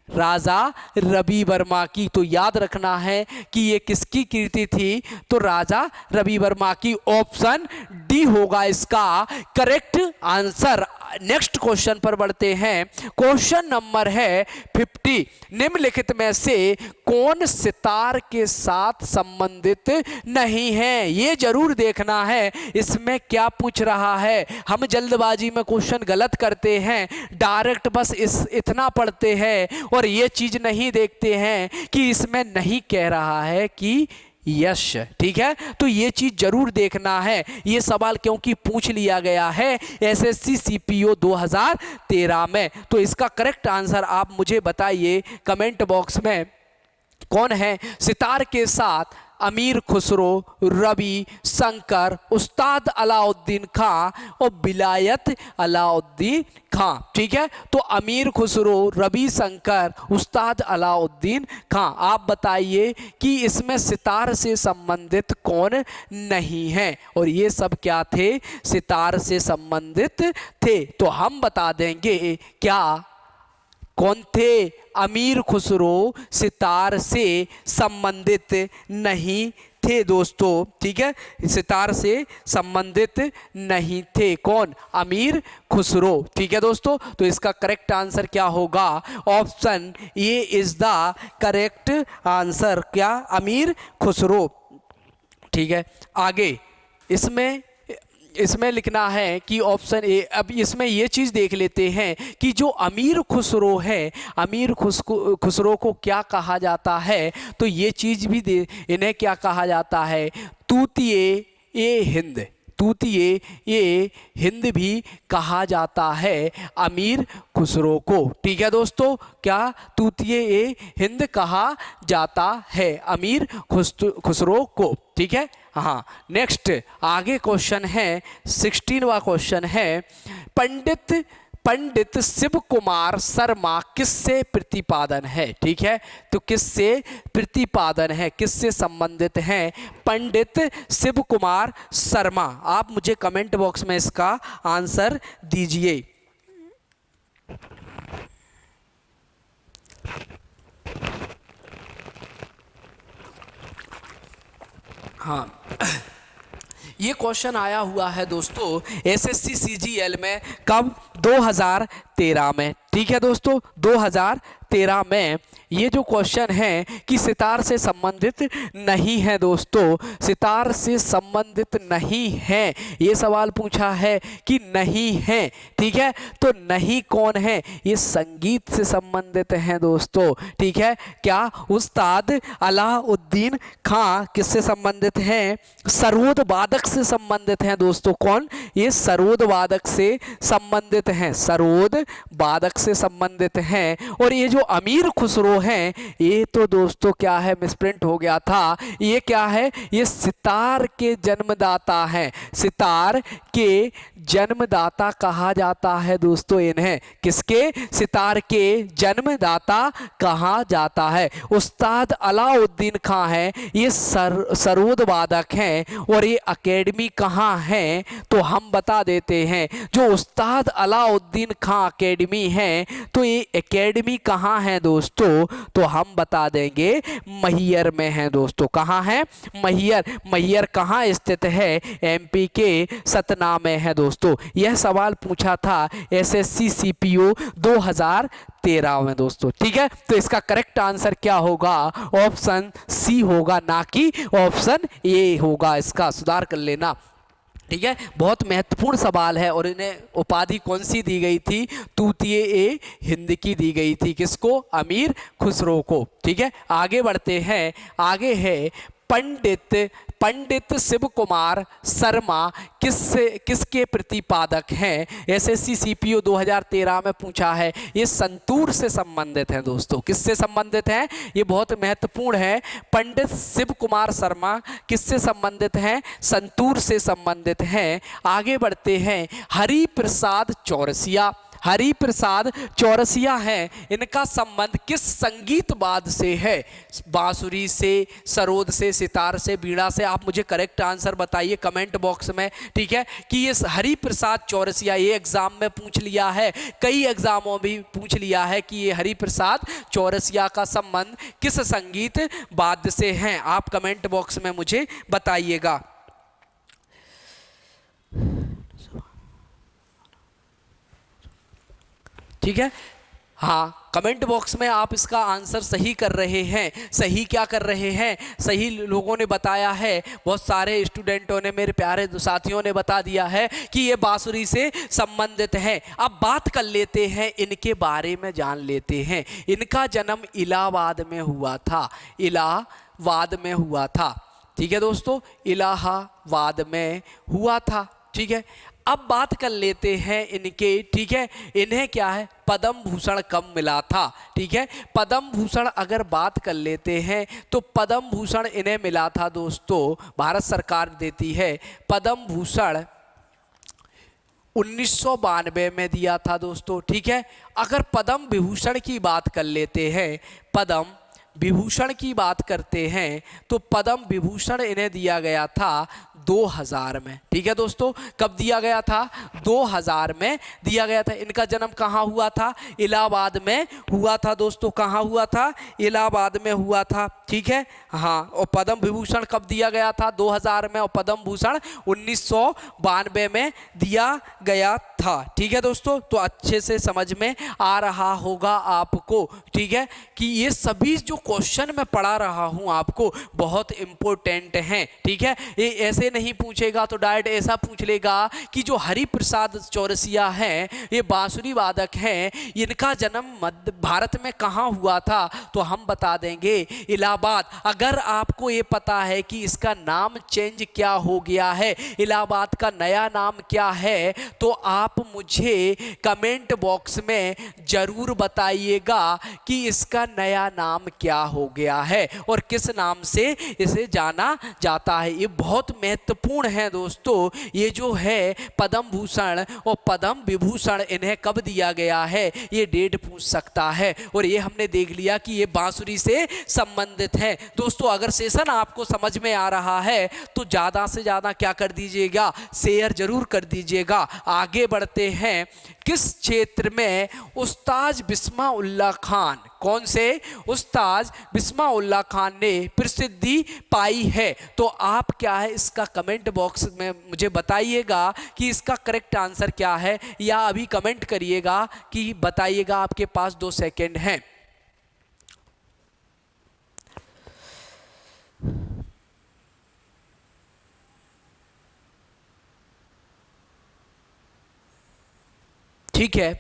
राजा रवि वर्मा की। तो याद रखना है कि ये किसकी कीर्ति थी? तो राजा रवि वर्मा की। ऑप्शन डी होगा इसका करेक्ट आंसर। नेक्स्ट क्वेश्चन पर बढ़ते हैं। क्वेश्चन नंबर है 50। निम्नलिखित में से कौन सितार के साथ संबंधित नहीं है? ये जरूर देखना है इसमें क्या पूछ रहा है। हम जल्दबाजी में क्वेश्चन गलत करते हैं, डायरेक्ट बस इतना पढ़ते हैं और ये चीज नहीं देखते हैं कि इसमें नहीं कह रहा है कि यश, ठीक है। तो ये चीज जरूर देखना है। ये सवाल क्योंकि पूछ लिया गया है एसएससी सीपीओ 2013 में। तो इसका करेक्ट आंसर आप मुझे बताइए कमेंट बॉक्स में, कौन है सितार के साथ अमीर खुसरो, रवि शंकर, उस्ताद अलाउद्दीन खां और विलायत अलाउद्दीन खां। ठीक है, तो अमीर खुसरो, रवि शंकर, उस्ताद अलाउद्दीन खां। आप बताइए कि इसमें सितार से संबंधित कौन नहीं है? और ये सब क्या थे? सितार से संबंधित थे। तो हम बता देंगे क्या कौन थे? अमीर खुसरो सितार से संबंधित नहीं थे दोस्तों। ठीक है, सितार से संबंधित नहीं थे। कौन? अमीर खुसरो। ठीक है दोस्तों, तो इसका करेक्ट आंसर क्या होगा? Option A is the correct answer. क्या? अमीर खुसरो। ठीक है, आगे इसमें लिखना है कि ऑप्शन ए। अब इसमें ये चीज़ देख लेते हैं कि जो अमीर खुसरो है, अमीर खुसरो को क्या कहा जाता है? तो ये चीज़ भी इन्हें क्या कहा जाता है? तूतिए ए हिंद। तूतिए ये हिंद भी कहा जाता है अमीर खुसरो को। ठीक है दोस्तों, क्या? तूतिए ए हिंद कहा जाता है अमीर खुसरो को। ठीक है, हाँ। नेक्स्ट आगे क्वेश्चन है, 16वां क्वेश्चन है, पंडित शिव कुमार शर्मा किससे प्रतिपादन है? ठीक है, तो किससे प्रतिपादन है, किससे संबंधित है? पंडित शिव कुमार शर्मा। आप मुझे कमेंट बॉक्स में इसका आंसर दीजिए। हाँ, ये क्वेश्चन आया हुआ है दोस्तों एसएससी सीजीएल में। कब? 2013 में। ठीक है दोस्तों, 2013 में ये जो क्वेश्चन है कि सितार से संबंधित नहीं है दोस्तों, सितार से संबंधित नहीं है, ये सवाल पूछा है कि नहीं है। ठीक है, तो नहीं कौन है? ये संगीत से संबंधित हैं दोस्तों। ठीक है, क्या? उस्ताद अलाउद्दीन खां किससे संबंधित हैं? सरोद वादक से संबंधित हैं दोस्तों। कौन? ये सरोद वादक से संबंधित हैं, सरोद वादक से संबंधित हैं। और ये जो अमीर खुसरो हैं, ये तो दोस्तों क्या है? मिसप्रिंट हो गया था। ये क्या है? ये सितार के जन्मदाता हैं, सितार के जन्मदाता कहा जाता है दोस्तों इन्हें। किसके? सितार के जन्मदाता कहा जाता है। उस्ताद अलाउद्दीन खां है, ये सरोद वादक हैं। और ये एकेडमी कहाँ है? तो हम बता देते हैं, जो उस्ताद अलाउद्दीन खां एकेडमी है, तो ये एकेडमी कहाँ है दोस्तों? तो हम बता देंगे मैहर में है दोस्तों। कहाँ है? मैहर। मैहर कहाँ स्थित है? एमपी के सतना में है दोस्तों। यह सवाल पूछा था एसएससी सीपीओ 2013 में दोस्तों। ठीक है, तो इसका करेक्ट आंसर क्या होगा? ऑप्शन सी होगा, ना कि ऑप्शन ए होगा। इसका सुधार कर लेना। ठीक है, बहुत महत्वपूर्ण सवाल है। और इन्हें उपाधि कौन सी दी गई थी? तूतिए ए हिंद की दी गई थी। किसको? अमीर खुसरो को। ठीक है, आगे बढ़ते हैं। आगे है पंडित शिव कुमार शर्मा किसके प्रतिपादक हैं? एसएससी सीपीओ 2013 में पूछा है। ये संतूर से संबंधित है दोस्तों। किससे संबंधित है? ये बहुत महत्वपूर्ण है। पंडित शिव कुमार शर्मा किससे संबंधित हैं? संतूर से संबंधित हैं। आगे बढ़ते हैं। हरि प्रसाद चौरसिया। हरि प्रसाद चौरसिया हैं, इनका संबंध किस संगीत वाद से है? बांसुरी से, सरोद से, सितार से, बीड़ा से? आप मुझे करेक्ट आंसर बताइए कमेंट बॉक्स में। ठीक है, कि ये हरि प्रसाद चौरसिया, ये एग्जाम में पूछ लिया है, कई एग्जामों में भी पूछ लिया है कि ये हरि प्रसाद चौरसिया का संबंध किस संगीत वाद्य से है? आप कमेंट बॉक्स में मुझे बताइएगा। ठीक है, हाँ, कमेंट बॉक्स में आप इसका आंसर सही कर रहे हैं। सही क्या कर रहे हैं? सही लोगों ने बताया है। बहुत सारे स्टूडेंटों ने, मेरे प्यारे साथियों ने बता दिया है कि ये बांसुरी से संबंधित है। अब बात कर लेते हैं, इनके बारे में जान लेते हैं। इनका जन्म इलाहाबाद में हुआ था। इलाहाबाद में हुआ था। ठीक है दोस्तों, इलाहाबाद में हुआ था। ठीक है, अब बात कर लेते हैं इनके, ठीक है, इन्हें क्या है पद्म भूषण कब मिला था, ठीक है। पद्म भूषण अगर बात कर लेते हैं तो पद्म भूषण इन्हें मिला था दोस्तों, भारत सरकार देती है पद्म भूषण 1992 में दिया था दोस्तों, ठीक है। अगर पद्म विभूषण की बात कर लेते हैं, पद्म विभूषण की बात करते हैं तो पद्म विभूषण इन्हें दिया गया था 2000 में, ठीक है दोस्तों। कब दिया गया था? 2000 में दिया गया था। इनका जन्म कहाँ हुआ था? इलाहाबाद में हुआ था दोस्तों। कहाँ हुआ था? इलाहाबाद में हुआ था, ठीक है। हाँ, और पद्म विभूषण कब दिया गया था? 2000 में, और पद्म भूषण 1992 में दिया गया था, ठीक है दोस्तों। तो अच्छे से समझ में आ रहा होगा आपको, ठीक है, कि ये सभी जो क्वेश्चन मैं पढ़ा रहा हूं आपको बहुत इंपॉर्टेंट हैं, ठीक है। ये ऐसे नहीं पूछेगा तो डायरेक्ट ऐसा पूछ लेगा कि जो हरि प्रसाद चौरसिया हैं, ये बांसुरी वादक हैं, इनका जन्म मध्य भारत में कहाँ हुआ था? तो हम बता देंगे इलाहाबाद। अगर आपको ये पता है कि इसका नाम चेंज क्या हो गया है, इलाहाबाद का नया नाम क्या है, तो आप मुझे कमेंट बॉक्स में जरूर बताइएगा कि इसका नया नाम क्या हो गया है और किस नाम से इसे जाना जाता है। ये बहुत महत्वपूर्ण है दोस्तों। ये जो है पद्म भूषण और पद्म विभूषण, इन्हें कब दिया गया है ये डेट पूछ सकता है। और ये हमने देख लिया कि ये बांसुरी से संबंधित है दोस्तों। अगर सेशन आपको समझ में आ रहा है तो ज़्यादा से ज़्यादा क्या कर दीजिएगा, शेयर जरूर कर दीजिएगा। आगे बढ़ते हैं। किस क्षेत्र में उस्ताद बिस्मिल्लाह खान, कौन से उस्ताद बिस्मिल्लाह खान ने प्रसिद्धि पाई है? तो आप क्या है इसका कमेंट बॉक्स में मुझे बताइएगा कि इसका करेक्ट आंसर क्या है, या अभी कमेंट करिएगा कि बताइएगा। आपके पास 2 सेकंड हैं। ठीक है,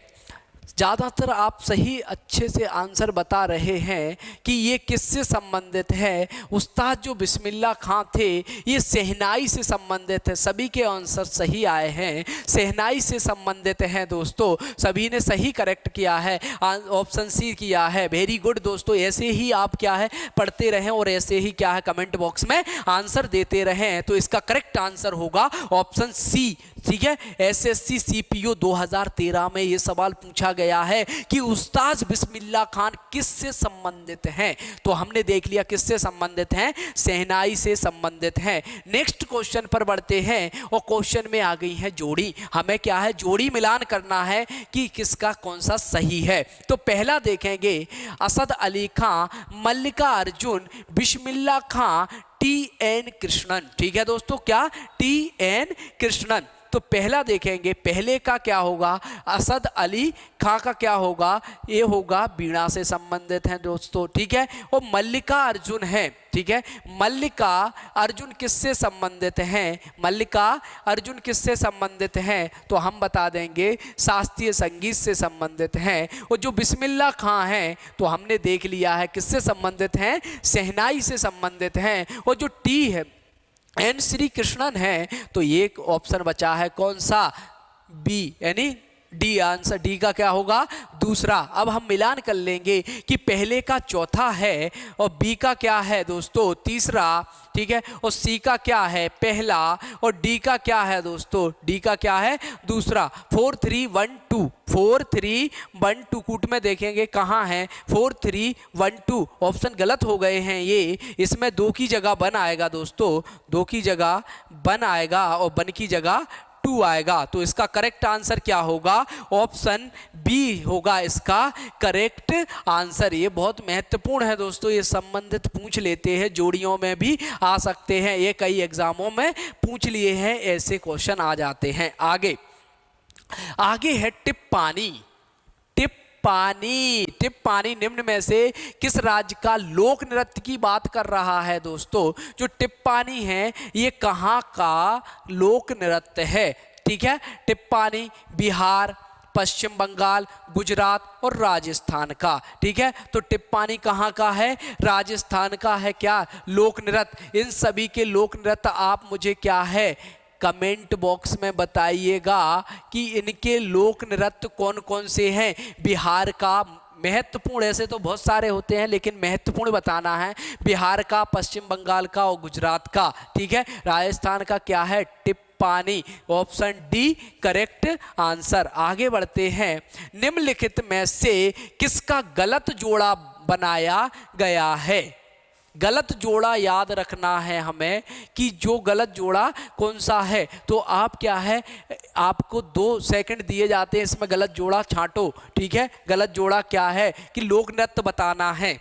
ज़्यादातर आप सही अच्छे से आंसर बता रहे हैं कि ये किससे संबंधित है। उस्ताद जो बिस्मिल्लाह खां थे ये शहनाई से संबंधित है। सभी के आंसर सही आए हैं, शहनाई से संबंधित हैं दोस्तों। सभी ने सही करेक्ट किया है, ऑप्शन सी किया है। वेरी गुड दोस्तों। ऐसे ही आप क्या है पढ़ते रहें और ऐसे ही क्या है कमेंट बॉक्स में आंसर देते रहें। तो इसका करेक्ट आंसर होगा ऑप्शन सी, ठीक है। एसएससी सीपीओ 2013 में ये सवाल पूछा गया है कि उस्ताद बिस्मिल्लाह खान किससे संबंधित हैं। तो हमने देख लिया किससे संबंधित हैं, शहनाई से संबंधित हैं। नेक्स्ट क्वेश्चन पर बढ़ते हैं और क्वेश्चन में आ गई है जोड़ी। हमें क्या है जोड़ी मिलान करना है कि किसका कौन सा सही है। तो पहला देखेंगे असद अली खां, मल्लिका अर्जुन, बिस्मिल्लाह खां, टी.एन. कृष्णन, ठीक है दोस्तों। क्या? टी.एन. कृष्णन। तो पहला देखेंगे, पहले का क्या होगा, असद अली खां का क्या होगा, ये होगा बीणा से संबंधित है दोस्तों, ठीक है। और मल्लिका अर्जुन है, ठीक है। मल्लिका अर्जुन किससे संबंधित हैं? मल्लिका अर्जुन किससे संबंधित हैं? तो हम बता देंगे शास्त्रीय संगीत से संबंधित हैं। और जो बिस्मिल्लाह खां हैं तो हमने देख लिया है किससे संबंधित हैं, शहनाई से संबंधित हैं। और जो टी है एन श्री कृष्णन है, तो ये ऑप्शन बचा है कौन सा, बी, यानी डी। आंसर डी का क्या होगा, दूसरा। अब हम मिलान कर लेंगे कि पहले का चौथा है और बी का क्या है दोस्तों, तीसरा, ठीक है। और सी का क्या है, पहला। और डी का क्या है दोस्तों, डी का क्या है, दूसरा। 4 3 1 2, 4 3 1 2 कूट में देखेंगे कहाँ है, 4 3 1 2। ऑप्शन गलत हो गए हैं ये, इसमें 2 की जगह बन आएगा दोस्तों, 2 की जगह बन आएगा और बन की जगह 2 आएगा। तो इसका करेक्ट आंसर क्या होगा, ऑप्शन बी होगा इसका करेक्ट आंसर। ये बहुत महत्वपूर्ण है दोस्तों, ये संबंधित पूछ लेते हैं, जोड़ियों में भी आ सकते हैं, ये कई एग्जामों में पूछ लिए हैं, ऐसे क्वेश्चन आ जाते हैं। आगे है टिप्पानी। टिप्पानी निम्न में से किस राज्य का लोक नृत्य की बात कर रहा है दोस्तों। जो टिप्पानी है ये कहाँ का लोक नृत्य है, ठीक है। टिप्पानी बिहार, पश्चिम बंगाल, गुजरात और राजस्थान का, ठीक है। तो टिप्पानी कहाँ का है, राजस्थान का है क्या लोक नृत्य। इन सभी के लोक नृत्य आप मुझे क्या है कमेंट बॉक्स में बताइएगा कि इनके लोक नृत्य कौन कौन से हैं। बिहार का महत्वपूर्ण, ऐसे तो बहुत सारे होते हैं लेकिन महत्वपूर्ण बताना है, बिहार का, पश्चिम बंगाल का और गुजरात का, ठीक है। राजस्थान का क्या है, टिप्पानी, ऑप्शन डी करेक्ट आंसर। आगे बढ़ते हैं, निम्नलिखित में से किसका गलत जोड़ा बनाया गया है। गलत जोड़ा याद रखना है हमें कि जो गलत जोड़ा कौन सा है। तो आप क्या है, आपको 2 सेकंड दिए जाते हैं, इसमें गलत जोड़ा छांटो, ठीक है। गलत जोड़ा क्या है कि लोक नृत्य बताना है।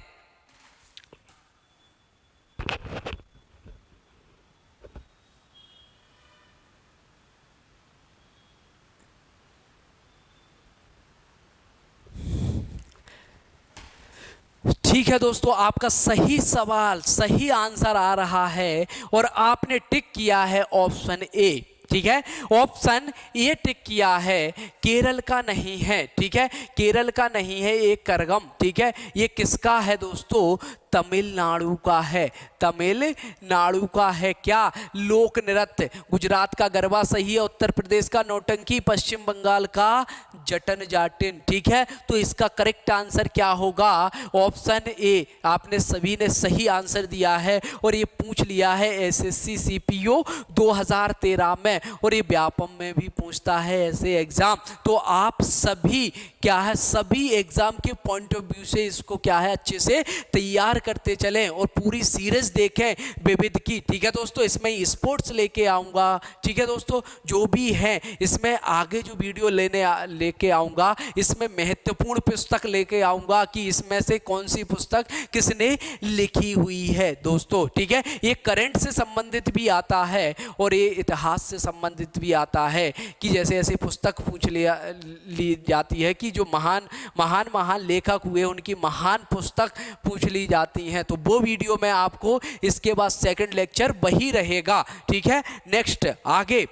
ठीक है दोस्तों, आपका सही सवाल, सही आंसर आ रहा है और आपने टिक किया है ऑप्शन ए, ठीक है। ऑप्शन ए टिक किया है, केरल का नहीं है, ठीक है। केरल का नहीं है, एक करगम, ठीक है। ये किसका है दोस्तों, तमिलनाडु का है, तमिलनाडु का है क्या लोक नृत्य। गुजरात का गरबा सही है, उत्तर प्रदेश का नौटंकी, पश्चिम बंगाल का जटन जाटिन, ठीक है। तो इसका करेक्ट आंसर क्या होगा, ऑप्शन ए। आपने सभी ने सही आंसर दिया है और ये पूछ लिया है एसएससी सीपीओ 2013 में, और ये व्यापम में भी पूछता है ऐसे एग्जाम। तो आप सभी क्या है, सभी एग्जाम के पॉइंट ऑफ व्यू से इसको क्या है अच्छे से तैयार करते चलें और पूरी सीरीज देखें विविध की, ठीक है दोस्तों। इसमें स्पोर्ट्स लेके आऊंगा, ठीक है दोस्तों, जो भी है इसमें आगे जो वीडियो लेके आऊंगा, इसमें महत्वपूर्ण पुस्तक लेके आऊंगा कि इसमें से कौन सी पुस्तक किसने लिखी हुई है दोस्तों, ठीक है। ये करंट से संबंधित भी आता है और ये इतिहास से संबंधित भी आता है कि जैसे ऐसी पुस्तक ली जाती है कि जो महान लेखक हुए उनकी महान पुस्तक पूछ ली जाती हैं। तो वो वीडियो में आपको इसके बाद सेकंड लेक्चर वही रहेगा, ठीक है। नेक्स्ट आगे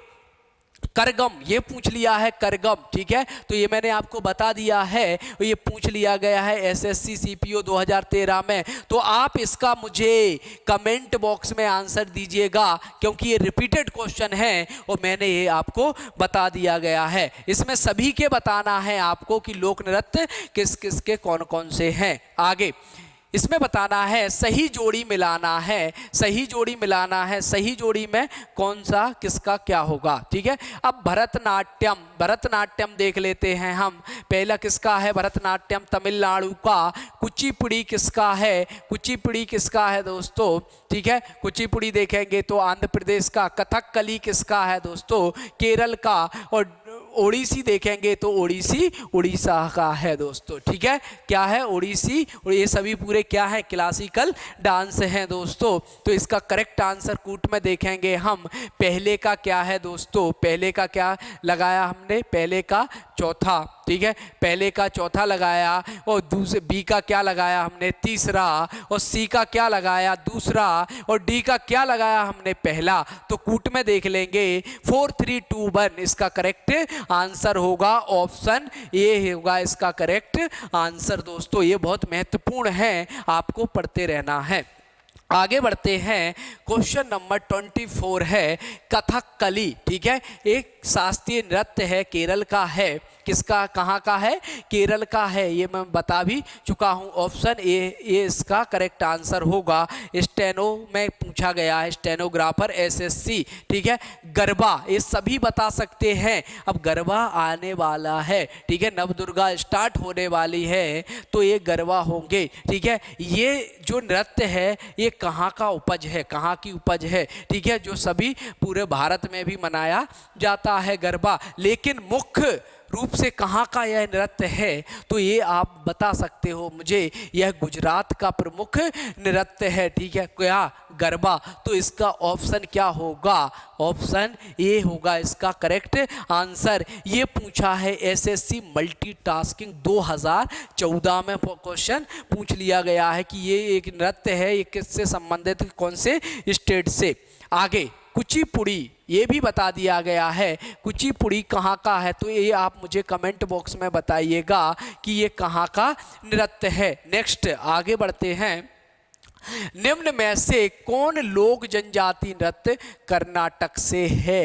करगम, ये पूछ लिया है करगम, ठीक है। तो ये मैंने आपको बता दिया है, ये पूछ लिया गया है एसएससी सीपीओ 2013 में। तो आप इसका मुझे कमेंट बॉक्स में आंसर दीजिएगा क्योंकि ये रिपीटेड क्वेश्चन है और मैंने ये आपको बता दिया गया है। इसमें सभी के बताना है आपको कि लोक नृत्य किस किस के कौन कौन से हैं। आगे इसमें बताना है, सही जोड़ी मिलाना है, सही जोड़ी मिलाना है, सही जोड़ी में कौन सा किसका क्या होगा, ठीक है। अब भरतनाट्यम देख लेते हैं हम। पहला किसका है भरतनाट्यम, तमिलनाडु का। कुचिपुड़ी किसका है, कुचिपुड़ी किसका है दोस्तों, ठीक है। कुचिपुड़ी देखेंगे तो आंध्र प्रदेश का। कथकली किसका है दोस्तों, केरल का। और ओडिसी देखेंगे तो ओडिसी उड़ीसा का है दोस्तों, ठीक है। क्या है, ओडिसी। और ये सभी पूरे क्या है, क्लासिकल डांस हैं दोस्तों। तो इसका करेक्ट आंसर कूट में देखेंगे हम। पहले का क्या है दोस्तों, पहले का क्या लगाया हमने, पहले का चौथा, ठीक है। पहले का चौथा लगाया और दूसरे बी का क्या लगाया हमने, तीसरा। और सी का क्या लगाया, दूसरा। और डी का क्या लगाया हमने, पहला। तो कूट में देख लेंगे 4 3 2 1 इसका करेक्ट आंसर होगा ऑप्शन ए होगा इसका करेक्ट आंसर दोस्तों। ये बहुत महत्वपूर्ण है, आपको पढ़ते रहना है। आगे बढ़ते हैं, क्वेश्चन नंबर 24 है कथकली, ठीक है। एक शास्त्रीय नृत्य है, केरल का है। किसका, कहाँ का है, केरल का है। ये मैं बता भी चुका हूँ। ऑप्शन ए इसका करेक्ट आंसर होगा। स्टेनो में पूछा गया है, स्टेनोग्राफर एसएससी, ठीक है। गरबा ये सभी बता सकते हैं। अब गरबा आने वाला है, ठीक है। नवदुर्गा स्टार्ट होने वाली है तो ये गरबा होंगे, ठीक है। ये जो नृत्य है ये कहाँ का उपज है, कहाँ की उपज है, ठीक है। जो सभी पूरे भारत में भी मनाया जाता है गरबा, लेकिन मुख्य रूप से कहाँ का यह नृत्य है तो ये आप बता सकते हो मुझे। यह गुजरात का प्रमुख नृत्य है, ठीक है। क्या, गरबा। तो इसका ऑप्शन क्या होगा, ऑप्शन ए होगा इसका करेक्ट आंसर। ये पूछा है एसएससी मल्टीटास्किंग 2014 में क्वेश्चन पूछ लिया गया है कि ये एक नृत्य है, ये किससे संबंधित, कौन से स्टेट से। आगे कुचिपुड़ी ये भी बता दिया गया है, कुचिपुड़ी कहाँ का है। तो ये आप मुझे कमेंट बॉक्स में बताइएगा कि ये कहाँ का नृत्य है। नेक्स्ट आगे बढ़ते हैं, निम्न में से कौन लोक जनजाति नृत्य कर्नाटक से है,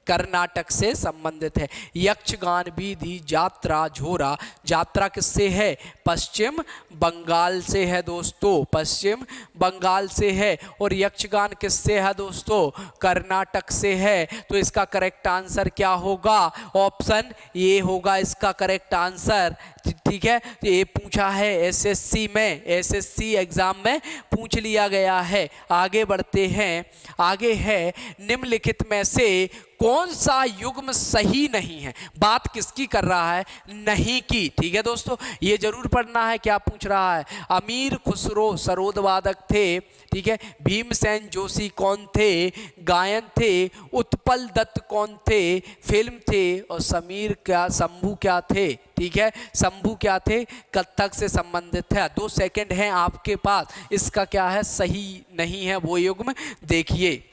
कर्नाटक से संबंधित है। यक्षगान विधि यात्रा झोरा, यात्रा किससे है? पश्चिम बंगाल से है दोस्तों, पश्चिम बंगाल से है। और यक्षगान किससे है दोस्तों? कर्नाटक से है। तो इसका करेक्ट आंसर क्या होगा? ऑप्शन ए होगा इसका करेक्ट आंसर। ठीक है, तो ये पूछा है एसएससी में, एसएससी एग्जाम में पूछ लिया गया है। आगे बढ़ते हैं, आगे है निम्नलिखित में से कौन सा युग्म सही नहीं है? बात किसकी कर रहा है? नहीं की। ठीक है दोस्तों, ये जरूर पढ़ना है क्या पूछ रहा है। अमीर खुसरो सरोद वादक थे, ठीक है। भीमसेन जोशी कौन थे? गायन थे। उत्पल दत्त कौन थे? फिल्म थे। और समीर क्या, शंभू क्या थे? ठीक है, शंभू क्या थे? कथक से संबंधित है। 2 सेकंड हैं आपके पास, इसका क्या है? सही नहीं है वो युग्म, देखिए।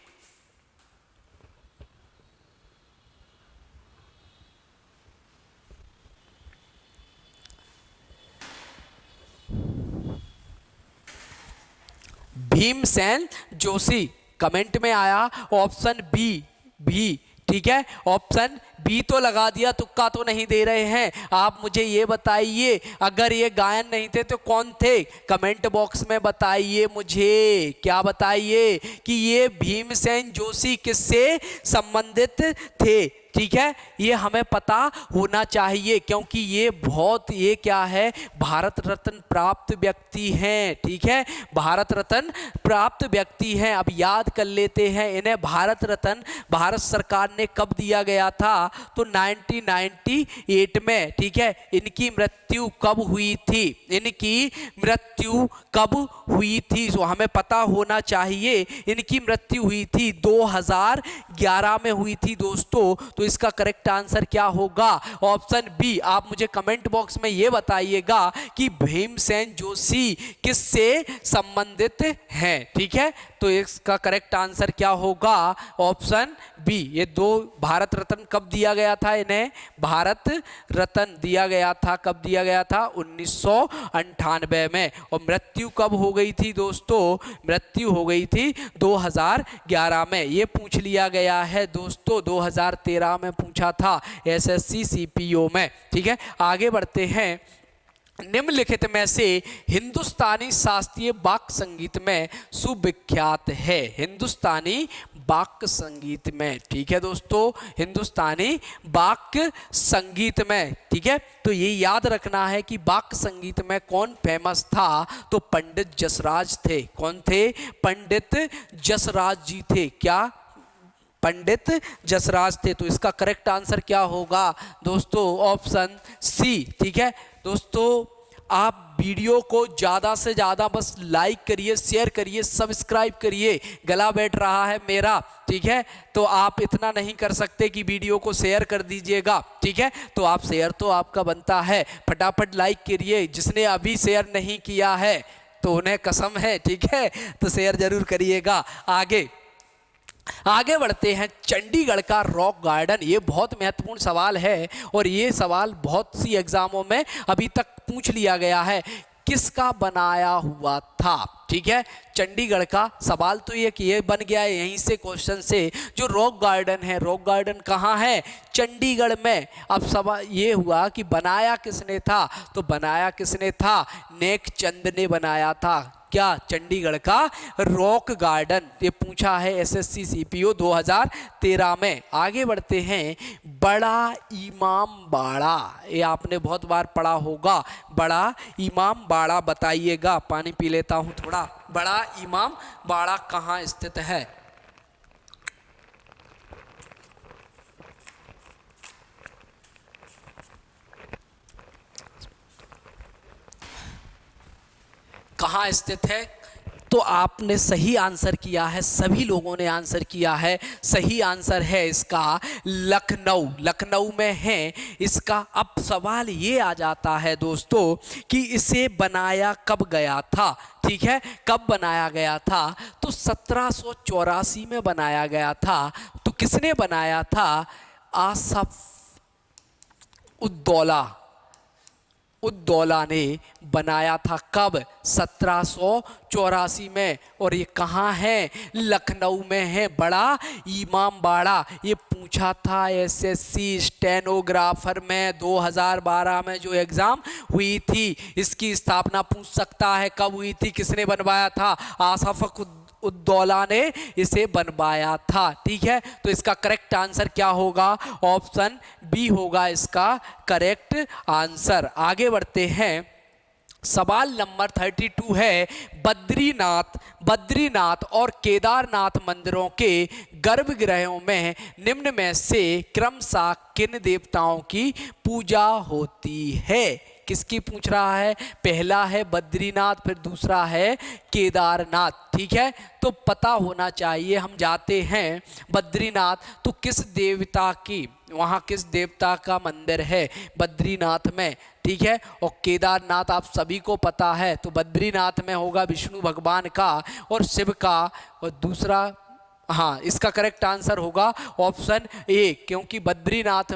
भीमसेन जोशी कमेंट में आया ऑप्शन बी। ठीक है, ऑप्शन बी तो लगा दिया, तुक्का तो नहीं दे रहे हैं। आप मुझे ये बताइए, अगर ये गायन नहीं थे तो कौन थे? कमेंट बॉक्स में बताइए मुझे, क्या बताइए कि ये भीमसेन जोशी किससे संबंधित थे। ठीक है, ये हमें पता होना चाहिए क्योंकि ये बहुत, ये क्या है? भारत रत्न प्राप्त व्यक्ति हैं। ठीक है, भारत रत्न प्राप्त व्यक्ति हैं। अब याद कर लेते हैं इन्हें भारत रत्न भारत सरकार ने कब दिया गया था? तो 1998 में। ठीक है, इनकी मृत्यु कब हुई थी? इनकी मृत्यु कब हुई थी? तो हमें पता होना चाहिए। इनकी मृत्यु हुई थी 2011 में हुई थी दोस्तों। तो इसका करेक्ट आंसर क्या होगा? Option B. आप मुझे कमेंट बॉक्स में ये बताइएगा कि भीमसेन जोशी किससे संबंधित हैं। ठीक है, तो इसका करेक्ट आंसर क्या होगा? Option B. ये 2 भारत रत्न कब दिया गया था इन्हें? भारत रत्न दिया गया था, कब दिया गया था? 1998 में। और मृत्यु कब हो गई थी दोस्तों? मृत्यु हो गई थी 2011 में। ये पूछ लिया गया है दोस्तों, 2013 में पूछा था एसएससी सीपीओ में। ठीक है, आगे बढ़ते हैं। निम्नलिखित में से हिंदुस्तानी शास्त्रीय वाक्य संगीत में सुविख्यात है? हिंदुस्तानी वाक्य संगीत में, ठीक है दोस्तों, हिंदुस्तानी वाक्य संगीत में। ठीक है, तो ये याद रखना है कि वाक्य संगीत में कौन फेमस था? तो पंडित जसराज थे। कौन थे? पंडित जसराज जी थे। क्या? पंडित जसराज थे। तो इसका करेक्ट आंसर क्या होगा दोस्तों? Option C. ठीक है दोस्तों, आप वीडियो को ज़्यादा से ज़्यादा बस लाइक करिए, शेयर करिए, सब्सक्राइब करिए। गला बैठ रहा है मेरा। ठीक है, तो आप इतना नहीं कर सकते कि वीडियो को शेयर कर दीजिएगा। ठीक है, तो आप शेयर तो आपका बनता है, फटाफट लाइक करिए। जिसने अभी शेयर नहीं किया है तो उन्हें कसम है। ठीक है, तो शेयर जरूर करिएगा। आगे बढ़ते हैं। चंडीगढ़ का रॉक गार्डन, ये बहुत महत्वपूर्ण सवाल है और ये सवाल बहुत सी एग्जामों में अभी तक पूछ लिया गया है। किसका बनाया हुआ था? ठीक है, चंडीगढ़ का सवाल तो ये बन गया है यहीं से क्वेश्चन से। जो रॉक गार्डन है, रॉक गार्डन कहाँ है? चंडीगढ़ में। अब सवाल ये हुआ कि बनाया किसने था? तो बनाया किसने था? नेकचंद ने बनाया था। क्या? चंडीगढ़ का रॉक गार्डन। ये पूछा है एसएससी सीपीओ 2013 में। आगे बढ़ते हैं। बड़ा इमाम बाड़ा, ये आपने बहुत बार पढ़ा होगा। बड़ा इमाम बाड़ा बताइएगा। पानी पी लेता हूँ थोड़ा। बड़ा इमाम बाड़ा कहाँ स्थित है? कहाँ स्थित है? तो आपने सही आंसर किया है, सभी लोगों ने आंसर किया है। सही आंसर है इसका लखनऊ। लखनऊ में है इसका। अब सवाल ये आ जाता है दोस्तों कि इसे बनाया कब गया था? ठीक है, कब बनाया गया था? तो 1784 में बनाया गया था। तो किसने बनाया था? आसफ उद्दौला। उद्दौला ने बनाया था कब? 1784 में। और ये कहाँ है? लखनऊ में है, बड़ा इमामबाड़ा। ये पूछा था एसएससी स्टेनोग्राफर में 2012 में जो एग्ज़ाम हुई थी। इसकी स्थापना पूछ सकता है कब हुई थी, किसने बनवाया था? आसफ़ उद्दौला ने इसे बनवाया था। ठीक है, तो इसका करेक्ट आंसर क्या होगा? ऑप्शन बी होगा इसका करेक्ट आंसर। आगे बढ़ते हैं, सवाल नंबर 32 है, बद्रीनाथ और केदारनाथ मंदिरों के गर्भगृहों में निम्न में से क्रमशः किन देवताओं की पूजा होती है? किसकी पूछ रहा है? पहला है बद्रीनाथ, फिर दूसरा है केदारनाथ। ठीक है, तो पता होना चाहिए। हम जाते हैं बद्रीनाथ, तो किस देवता की, वहाँ किस देवता का मंदिर है बद्रीनाथ में? ठीक है, और केदारनाथ आप सभी को पता है, तो बद्रीनाथ में होगा विष्णु भगवान का और शिव का। और दूसरा, हाँ, इसका करेक्ट आंसर होगा ऑप्शन ए, क्योंकि बद्रीनाथ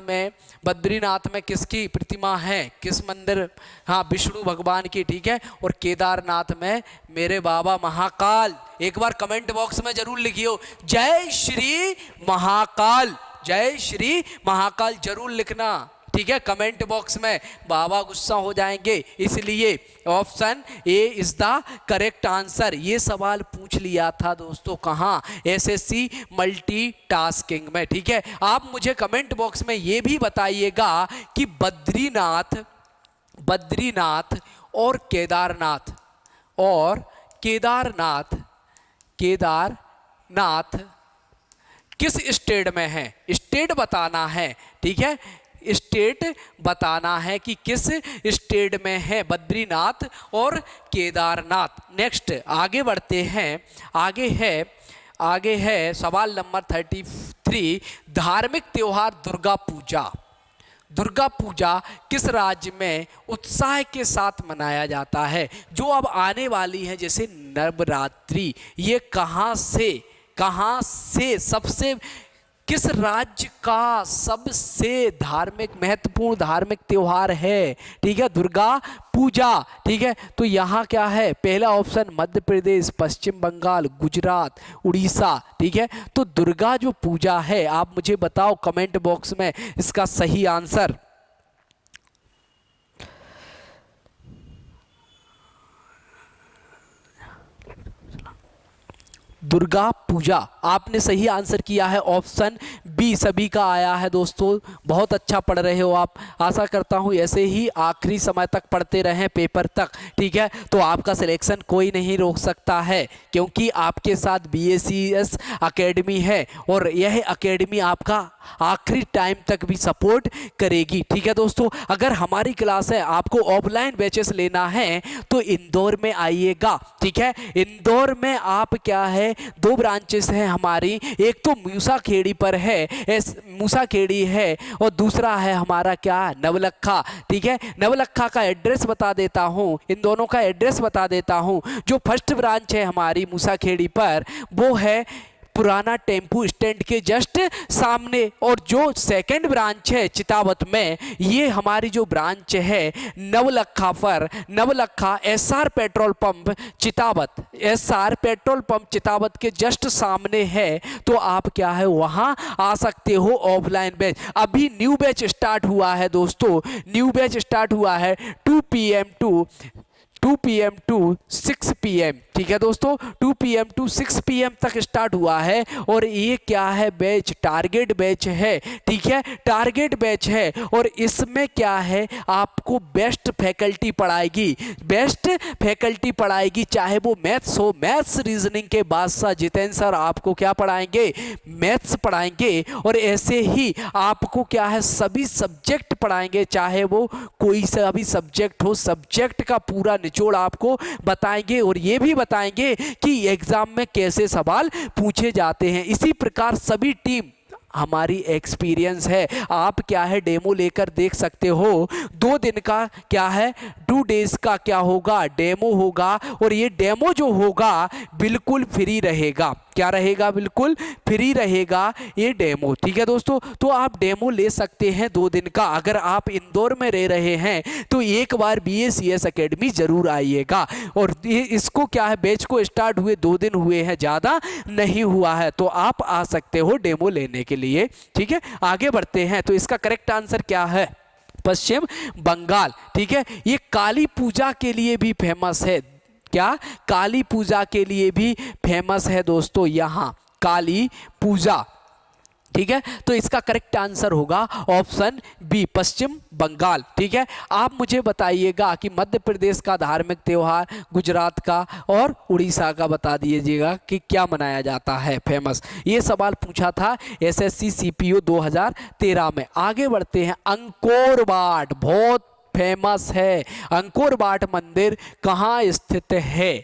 में किसकी प्रतिमा है, किस मंदिर? हाँ, विष्णु भगवान की। ठीक है, और केदारनाथ में मेरे बाबा महाकाल। एक बार कमेंट बॉक्स में जरूर लिखियो जय श्री महाकाल, जय श्री महाकाल जरूर लिखना। ठीक है, कमेंट बॉक्स में, बाबा गुस्सा हो जाएंगे, इसलिए option A is the correct answer. ये सवाल पूछ लिया था दोस्तों, कहाँ? एसएससी मल्टीटास्किंग में। ठीक है, आप मुझे कमेंट बॉक्स में ये भी बताइएगा कि बद्रीनाथ और केदारनाथ किस स्टेट में है? स्टेट बताना है। ठीक है, स्टेट बताना है कि किस स्टेट में है बद्रीनाथ और केदारनाथ। नेक्स्ट आगे बढ़ते हैं, आगे है सवाल नंबर 33, धार्मिक त्योहार दुर्गा पूजा किस राज्य में उत्साह के साथ मनाया जाता है? जो अब आने वाली है जैसे नवरात्रि, ये कहाँ से सबसे, किस राज्य का सबसे महत्वपूर्ण धार्मिक त्योहार है? ठीक है, दुर्गा पूजा। ठीक है, तो यहाँ क्या है? पहला ऑप्शन मध्य प्रदेश, पश्चिम बंगाल, गुजरात, उड़ीसा। ठीक है, तो दुर्गा जो पूजा है, आप मुझे बताओ कमेंट बॉक्स में इसका सही आंसर। दुर्गा पूजा, आपने सही आंसर किया है, ऑप्शन बी सभी का आया है दोस्तों। बहुत अच्छा पढ़ रहे हो आप, आशा करता हूँ ऐसे ही आखिरी समय तक पढ़ते रहें पेपर तक। ठीक है, तो आपका सिलेक्शन कोई नहीं रोक सकता है, क्योंकि आपके साथ BACS एकेडमी है और यह एकेडमी आपका आखिरी टाइम तक भी सपोर्ट करेगी। ठीक है दोस्तों, अगर हमारी क्लास है, आपको ऑफलाइन बैचेस लेना है तो इंदौर में आइएगा। ठीक है, इंदौर में आप क्या है, 2 ब्रांचेस हैं हमारी, एक तो मूसाखेड़ी पर है, मूसाखेड़ी है, और दूसरा है हमारा क्या, नवलखा। ठीक है, नवलखा का एड्रेस बता देता हूँ, इन दोनों का एड्रेस बता देता हूँ। जो फर्स्ट ब्रांच है हमारी मूसाखेड़ी पर, वो है पुराना टेम्पू स्टैंड के जस्ट सामने, और जो सेकंड ब्रांच है चितावत में, ये हमारी जो ब्रांच है नवलखा पर, Navlakha SR petrol pump Chitawat, SR petrol pump Chitawat के जस्ट सामने है। तो आप क्या है, वहाँ आ सकते हो ऑफलाइन बैच। अभी न्यू बैच स्टार्ट हुआ है दोस्तों, न्यू बैच स्टार्ट हुआ है 2 PM टू 6 PM। ठीक है दोस्तों, 2 PM टू 6 PM तक स्टार्ट हुआ है, और ये क्या है, बैच टारगेट बैच है। ठीक है, टारगेट बैच है, और इसमें क्या है, आपको बेस्ट फैकल्टी पढ़ाएगी, चाहे वो मैथ्स हो, मैथ्स रीजनिंग के बादशाह जितेंद्र सर आपको क्या पढ़ाएंगे, मैथ्स पढ़ाएंगे। और ऐसे ही आपको क्या है, सभी सब्जेक्ट पढ़ाएंगे, चाहे वो कोई सा भी सब्जेक्ट हो, सब्जेक्ट का पूरा निचोड़ आपको बताएंगे, और ये भी बताएंगे कि एग्जाम में कैसे सवाल पूछे जाते हैं। इसी प्रकार सभी टीम हमारी एक्सपीरियंस है, आप क्या है डेमो लेकर देख सकते हो। 2 दिन का क्या है, 2 डेज का क्या होगा, डेमो होगा, और ये डेमो जो होगा बिल्कुल फ्री रहेगा। क्या रहेगा, बिल्कुल फ्री रहेगा ये डेमो। ठीक है दोस्तों, तो आप डेमो ले सकते हैं 2 दिन का। अगर आप इंदौर में रह रहे हैं तो एक बार BACS एकेडमी जरूर आइएगा। और इसको क्या है, बैच को स्टार्ट हुए 2 दिन हुए हैं, ज़्यादा नहीं हुआ है, तो आप आ सकते हो डेमो लेने के लिए। ठीक है, आगे बढ़ते हैं। तो इसका करेक्ट आंसर क्या है, पश्चिम बंगाल। ठीक है, ये काली पूजा के लिए भी फेमस है। क्या, काली पूजा के लिए भी फेमस है दोस्तों यहाँ, काली पूजा। ठीक है, तो इसका करेक्ट आंसर होगा ऑप्शन बी, पश्चिम बंगाल। ठीक है, आप मुझे बताइएगा कि मध्य प्रदेश का धार्मिक त्योहार, गुजरात का और उड़ीसा का बता दीजिएगा कि क्या मनाया जाता है फेमस। ये सवाल पूछा था SSC CPO 2013 में। आगे बढ़ते हैं, अंकोर वाट बहुत फेमस है। अंकोर वाट मंदिर कहाँ स्थित है?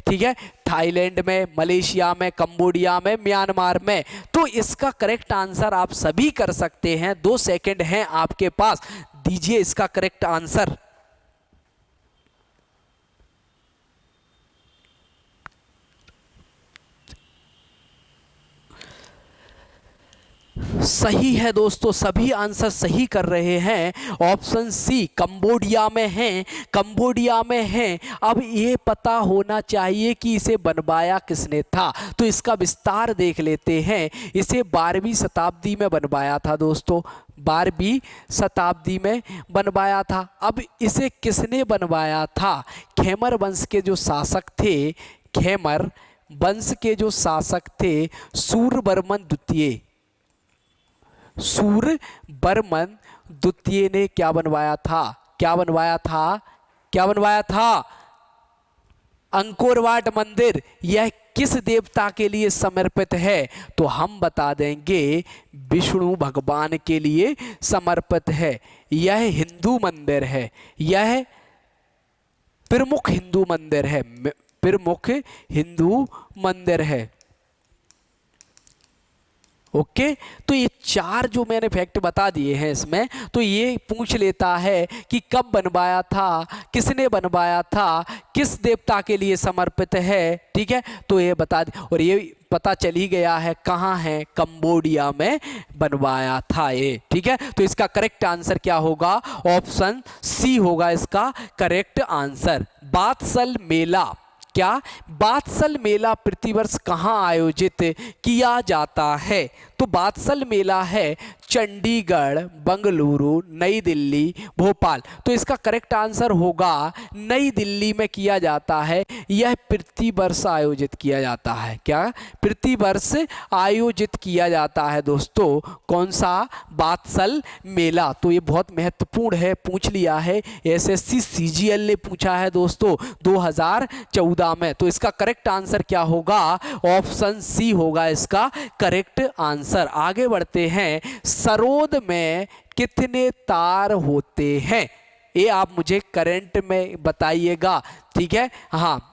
ठीक है, थाईलैंड में, मलेशिया में, कंबोडिया में, म्यांमार में। तो इसका करेक्ट आंसर आप सभी कर सकते हैं, 2 सेकंड हैं आपके पास, दीजिए इसका करेक्ट आंसर। सही है दोस्तों, सभी आंसर सही कर रहे हैं। ऑप्शन सी, कंबोडिया में है, कंबोडिया में है। अब ये पता होना चाहिए कि इसे बनवाया किसने था, तो इसका विस्तार देख लेते हैं। इसे 12वीं शताब्दी में बनवाया था दोस्तों, 12वीं शताब्दी में बनवाया था। अब इसे किसने बनवाया था? खेमर वंश के जो शासक थे, खेमर वंश के जो शासक थे सूर्यवर्मन द्वितीय, सूर्यवर्मन द्वितीय ने क्या बनवाया था? क्या बनवाया था? क्या बनवाया था? अंकोर वाट मंदिर यह किस देवता के लिए समर्पित है? तो हम बता देंगे विष्णु भगवान के लिए समर्पित है। यह हिंदू मंदिर है, यह प्रमुख हिंदू मंदिर है, प्रमुख हिंदू मंदिर है। ओके, तो ये 4 जो मैंने फैक्ट बता दिए हैं इसमें, तो ये पूछ लेता है कि कब बनवाया था, किसने बनवाया था, किस देवता के लिए समर्पित है। ठीक है, तो ये बता दी, और ये पता चल ही गया है कहाँ है, कंबोडिया में बनवाया था ये। ठीक है, तो इसका करेक्ट आंसर क्या होगा? ऑप्शन सी होगा इसका करेक्ट आंसर। बात्सल मेला, क्या बात्सल मेला प्रतिवर्ष कहाँ आयोजित किया जाता है? तो बात्सल मेला है चंडीगढ़, बंगलुरु, नई दिल्ली, भोपाल। तो इसका करेक्ट आंसर होगा नई दिल्ली में किया जाता है। यह प्रतिवर्ष आयोजित किया जाता है। क्या प्रतिवर्ष आयोजित किया जाता है दोस्तों? कौन सा? बात्सल मेला। तो ये बहुत महत्वपूर्ण है, पूछ लिया है, SSC CGL ने पूछा है दोस्तों 2014 में। तो इसका करेक्ट आंसर क्या होगा? ऑप्शन सी होगा इसका करेक्ट आंसर। आगे बढ़ते हैं, सरोद में कितने तार होते हैं? ये आप मुझे करंट में बताइएगा। ठीक है, हाँ,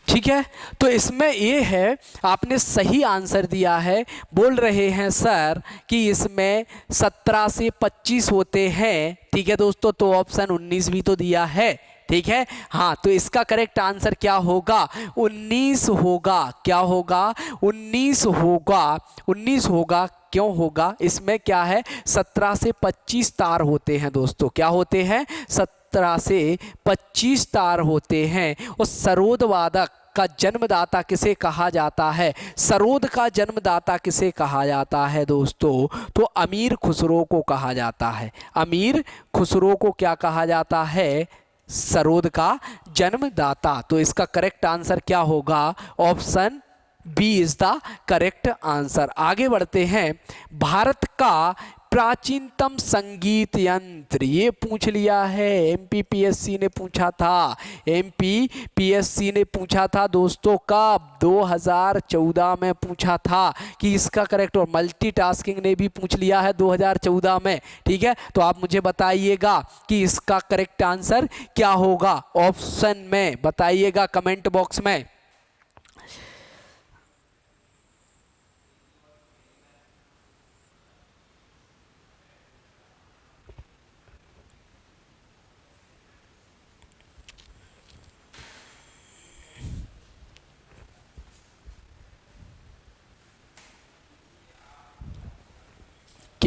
ठीक है। तो इसमें ये है, आपने सही आंसर दिया है। बोल रहे हैं सर कि इसमें 17 से 25 होते हैं। ठीक है दोस्तों, तो ऑप्शन 19 भी तो दिया है। ठीक है, हाँ, तो इसका करेक्ट आंसर क्या होगा? 19 होगा। क्या होगा? 19 होगा। 19 होगा। क्यों होगा? इसमें क्या है, 17 से 25 तार होते हैं दोस्तों। क्या होते हैं? 17 से 25 तार होते हैं। और सरोद वादक का जन्मदाता किसे कहा जाता है? सरोद का जन्मदाता किसे कहा जाता है दोस्तों? तो अमीर खुसरो को कहा जाता है। अमीर खुसरो को क्या कहा जाता है? सरोद का जन्मदाता। तो इसका करेक्ट आंसर क्या होगा? Option B is the correct answer. आगे बढ़ते हैं, भारत का प्राचीनतम संगीत यंत्र, ये पूछ लिया है, MPPSC ने पूछा था। MPPSC ने पूछा था दोस्तों, कब? 2014 में पूछा था कि इसका करेक्ट, और मल्टीटास्किंग ने भी पूछ लिया है 2014 में। ठीक है, तो आप मुझे बताइएगा कि इसका करेक्ट आंसर क्या होगा? ऑप्शन में बताइएगा कमेंट बॉक्स में।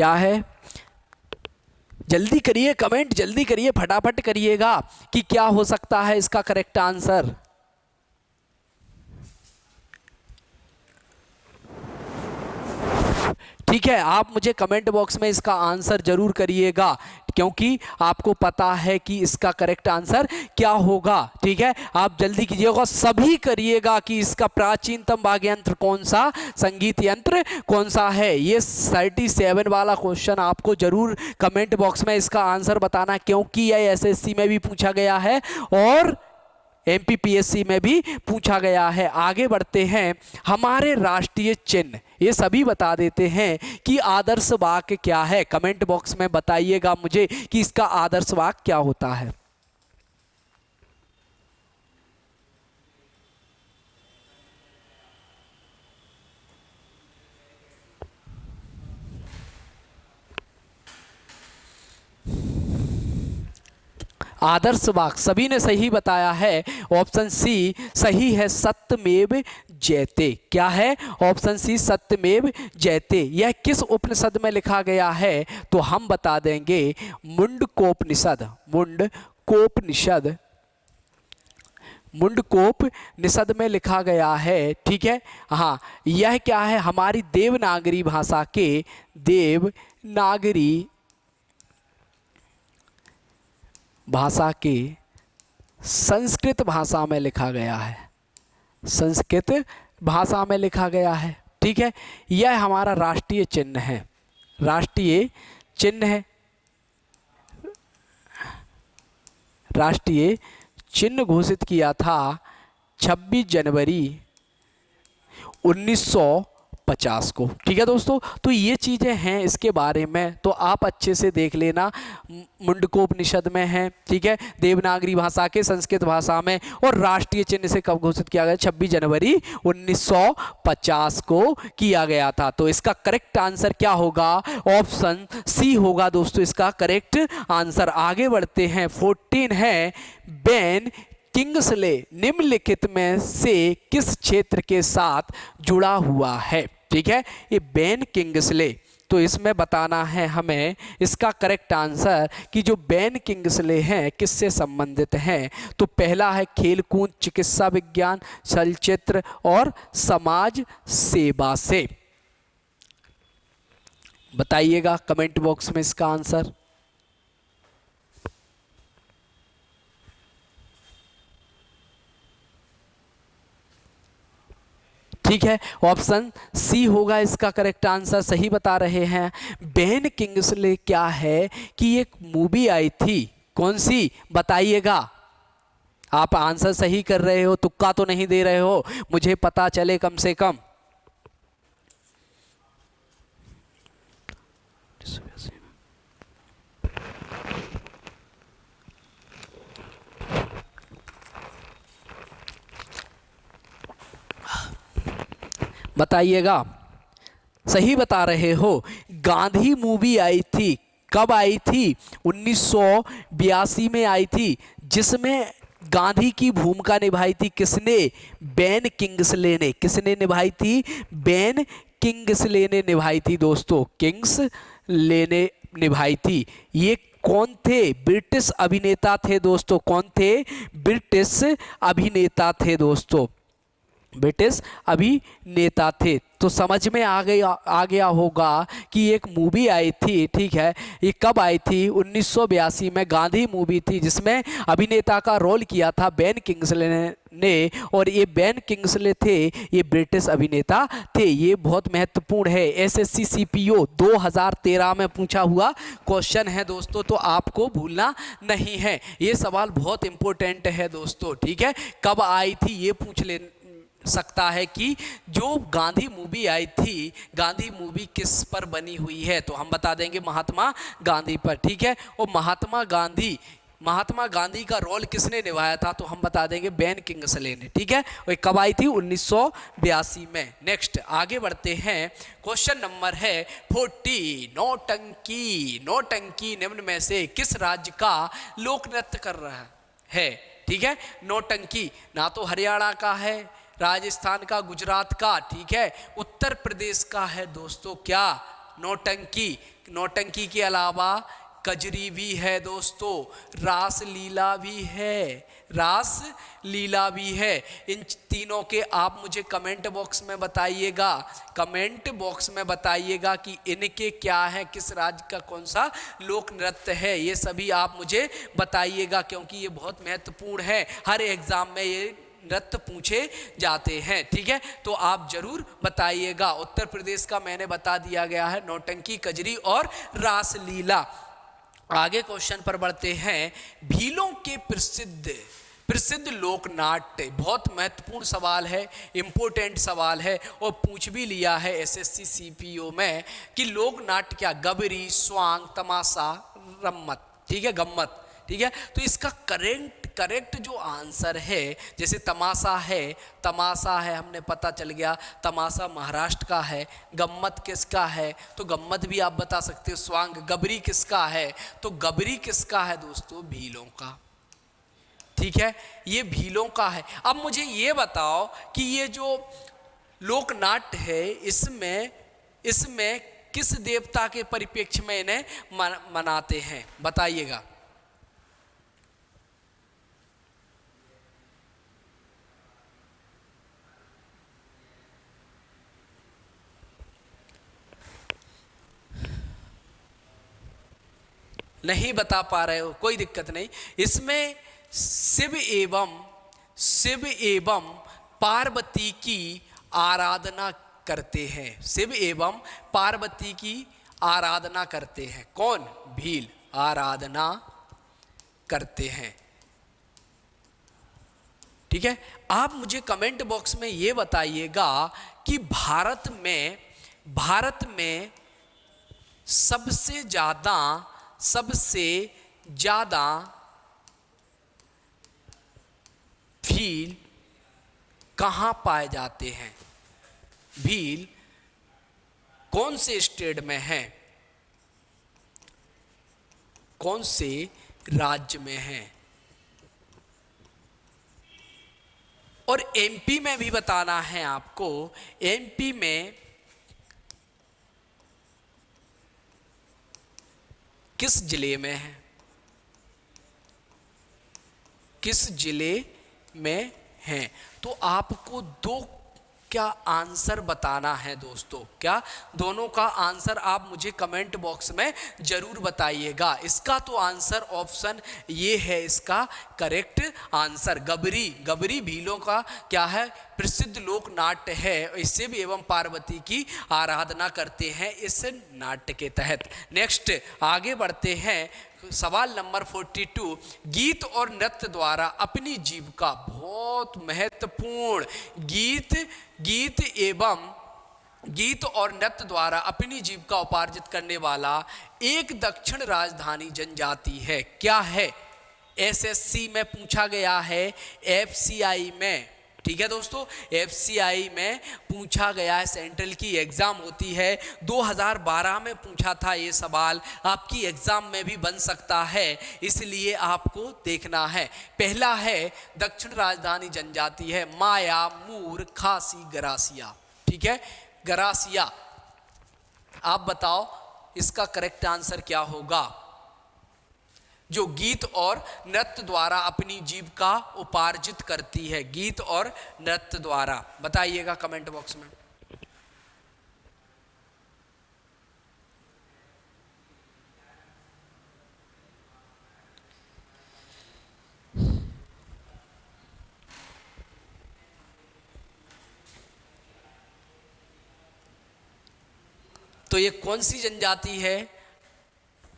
क्या है? जल्दी करिए कमेंट, जल्दी करिए, फटाफट करिएगा कि क्या हो सकता है इसका करेक्ट आंसर। ठीक है, आप मुझे कमेंट बॉक्स में इसका आंसर जरूर करिएगा, क्योंकि आपको पता है कि इसका करेक्ट आंसर क्या होगा। ठीक है, आप जल्दी कीजिएगा, सभी करिएगा कि इसका प्राचीनतम वाद्य यंत्र कौन सा, संगीत यंत्र कौन सा है। ये 37 वाला क्वेश्चन आपको जरूर कमेंट बॉक्स में इसका आंसर बताना, क्योंकि यह एसएससी में भी पूछा गया है और एमपीपीएससी में भी पूछा गया है। आगे बढ़ते हैं, हमारे राष्ट्रीय चिन्ह, ये सभी बता देते हैं कि आदर्श वाक्य क्या है। कमेंट बॉक्स में बताइएगा मुझे कि इसका आदर्श वाक्य क्या होता है। आदर्श वाक्य सभी ने सही बताया है, ऑप्शन सी सही है, सत्यमेव जयते। क्या है? ऑप्शन सी सत्यमेव जयते। यह किस उपनिषद में लिखा गया है? तो हम बता देंगे मुंडकोपनिषद। मुंडकोपनिषद, मुंडकोपनिषद में लिखा गया है। ठीक है, हाँ, यह क्या है? हमारी देवनागरी भाषा के, देवनागरी भाषा के संस्कृत भाषा में लिखा गया है, संस्कृत भाषा में लिखा गया है। ठीक है, यह हमारा राष्ट्रीय चिन्ह है, राष्ट्रीय चिन्ह है। राष्ट्रीय चिन्ह घोषित किया था 26 जनवरी 1950 को। ठीक है दोस्तों, तो ये चीज़ें हैं इसके बारे में, तो आप अच्छे से देख लेना। मुंडकोपनिषद में है, ठीक है, देवनागरी भाषा के संस्कृत भाषा में, और राष्ट्रीय चिन्ह से कब घोषित किया गया? 26 जनवरी 1950 को किया गया था। तो इसका करेक्ट आंसर क्या होगा? ऑप्शन सी होगा दोस्तों इसका करेक्ट आंसर। आगे बढ़ते हैं, 14 है, बेन किंग्सले निम्नलिखित में से किस क्षेत्र के साथ जुड़ा हुआ है? ठीक है, ये बेन किंग्सले, तो इसमें बताना है हमें इसका करेक्ट आंसर कि जो बेन किंग्सले हैं किससे संबंधित हैं। तो पहला है खेलकूद, चिकित्सा विज्ञान, चलचित्र और समाज सेवा से। बताइएगा कमेंट बॉक्स में इसका आंसर। ठीक है, ऑप्शन सी होगा इसका करेक्ट आंसर, सही बता रहे हैं। बेन किंग्सले क्या है कि एक मूवी आई थी, कौन सी? बताइएगा। आप आंसर सही कर रहे हो, तुक्का तो नहीं दे रहे हो, मुझे पता चले कम से कम। बताइएगा, सही बता रहे हो। गांधी मूवी आई थी, कब आई थी? 1982 में आई थी, जिसमें गांधी की भूमिका निभाई थी किसने? बेन किंग्सले ने। किसने निभाई थी? बेन किंग्सले ने निभाई थी दोस्तों, किंग्सले ने निभाई थी। ये कौन थे? ब्रिटिश अभिनेता थे दोस्तों। कौन थे? ब्रिटिश अभिनेता थे दोस्तों, ब्रिटिश अभिनेता थे। तो समझ में आ गया होगा कि एक मूवी आई थी, ठीक है, ये कब आई थी? 1982 में गांधी मूवी थी, जिसमें अभिनेता का रोल किया था बेन किंग्सले ने, और ये बेन किंग्सले थे, ये ब्रिटिश अभिनेता थे। ये बहुत महत्वपूर्ण है, एसएससी सीपीओ 2013 में पूछा हुआ क्वेश्चन है दोस्तों, तो आपको भूलना नहीं है। ये सवाल बहुत इंपॉर्टेंट है दोस्तों, ठीक है। कब आई थी ये पूछ ले सकता है कि जो गांधी मूवी आई थी, गांधी मूवी किस पर बनी हुई है? तो हम बता देंगे महात्मा गांधी पर, ठीक है। और महात्मा गांधी का रोल किसने निभाया था? तो हम बता देंगे बेन किंग्सले ने, ठीक है। और कब आई थी? 1982 में। नेक्स्ट आगे बढ़ते हैं, क्वेश्चन नंबर है 40, नौटंकी। नौटंकी निम्न में से किस राज्य का लोक नृत्य कर रहा है? ठीक है, नौटंकी ना तो हरियाणा का है, राजस्थान का, गुजरात का, ठीक है, उत्तर प्रदेश का है दोस्तों। क्या? नौटंकी, नौटंकी के अलावा कजरी भी है दोस्तों, रास लीला भी है, रास लीला भी है। इन तीनों के आप मुझे कमेंट बॉक्स में बताइएगा, कमेंट बॉक्स में बताइएगा कि इनके क्या है, किस राज्य का कौन सा लोक नृत्य है, ये सभी आप मुझे बताइएगा, क्योंकि ये बहुत महत्वपूर्ण है। हर एग्जाम में ये नृत्य पूछे जाते हैं, ठीक है। तो आप जरूर बताइएगा। उत्तर प्रदेश का मैंने बता दिया गया है, नौटंकी, कजरी और रास लीला। आगे क्वेश्चन पर बढ़ते हैं। भीलों के प्रसिद्ध लोक नाट्य, बहुत महत्वपूर्ण सवाल है, इंपॉर्टेंट सवाल है और पूछ भी लिया है एसएससी सीपीओ में कि लोक नाट्य क्या, गबरी, स्वांग, तमाशा, रम्मत, ठीक है, गम्मत, ठीक है। तो इसका करेक्ट जो आंसर है, जैसे तमाशा है, हमने पता चल गया तमाशा महाराष्ट्र का है। गम्मत किसका है, तो गम्मत भी आप बता सकते हो। स्वांग, गबरी किसका है, तो गबरी किसका है दोस्तों, भीलों का, ठीक है, ये भीलों का है। अब मुझे ये बताओ कि ये जो लोक नाट्य है, इसमें किस देवता के परिप्रेक्ष्य में इन्हें मनाते हैं, बताइएगा। नहीं बता पा रहे हो, कोई दिक्कत नहीं। इसमें शिव एवं पार्वती की आराधना करते हैं, शिव एवं पार्वती की आराधना करते हैं। कौन, भील आराधना करते हैं, ठीक है। आप मुझे कमेंट बॉक्स में ये बताइएगा कि भारत में सबसे ज्यादा भील कहाँ पाए जाते हैं, भील कौन से स्टेट में है, कौन से राज्य में है। और एमपी में भी बताना है आपको, एमपी में किस जिले में है, किस जिले में है। तो आपको दो क्या आंसर बताना है दोस्तों, क्या दोनों का आंसर आप मुझे कमेंट बॉक्स में जरूर बताइएगा। इसका तो आंसर ऑप्शन ये है, इसका करेक्ट आंसर गबरी भीलों का क्या है, प्रसिद्ध लोक नाट्य है। इससे भी एवं पार्वती की आराधना करते हैं इस नाट्य के तहत। नेक्स्ट आगे बढ़ते हैं, सवाल नंबर 42। गीत और नृत्य द्वारा अपनी जीविका, बहुत महत्वपूर्ण, गीत और नृत्य द्वारा अपनी जीविका उपार्जित करने वाला एक दक्षिण राजधानी जनजाति है, क्या है। एसएससी में पूछा गया है, एफसीआई में, ठीक है दोस्तों, एफसीआई में पूछा गया है, सेंट्रल की एग्जाम होती है। 2012 में पूछा था ये सवाल, आपकी एग्जाम में भी बन सकता है, इसलिए आपको देखना है। पहला है दक्षिण राजधानी जनजाति है माया, मूर, खासी, गरासिया, ठीक है, गरासिया। आप बताओ इसका करेक्ट आंसर क्या होगा, जो गीत और नृत्य द्वारा अपनी जीविका उपार्जित करती है, गीत और नृत्य द्वारा, बताइएगा कमेंट बॉक्स में। तो ये कौन सी जनजाति है,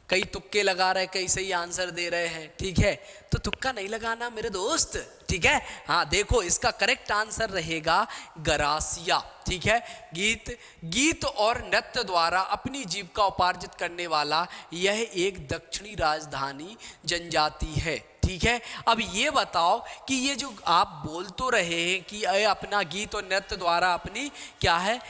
कई तुक्के लगा रहे, कई सही आंसर दे रहे हैं, ठीक है। तो तुक्का नहीं लगाना मेरे दोस्त, ठीक है। हाँ देखो, इसका करेक्ट आंसर रहेगा गरासिया, ठीक है। गीत और नृत्य द्वारा अपनी जीविका उपार्जित करने वाला यह एक दक्षिणी राजधानी जनजाति है, ठीक है। अब ये बताओ कि ये जो आप बोल तो रहे हैं कि अपना गीत और नृत्य द्वारा अपनी क्या है,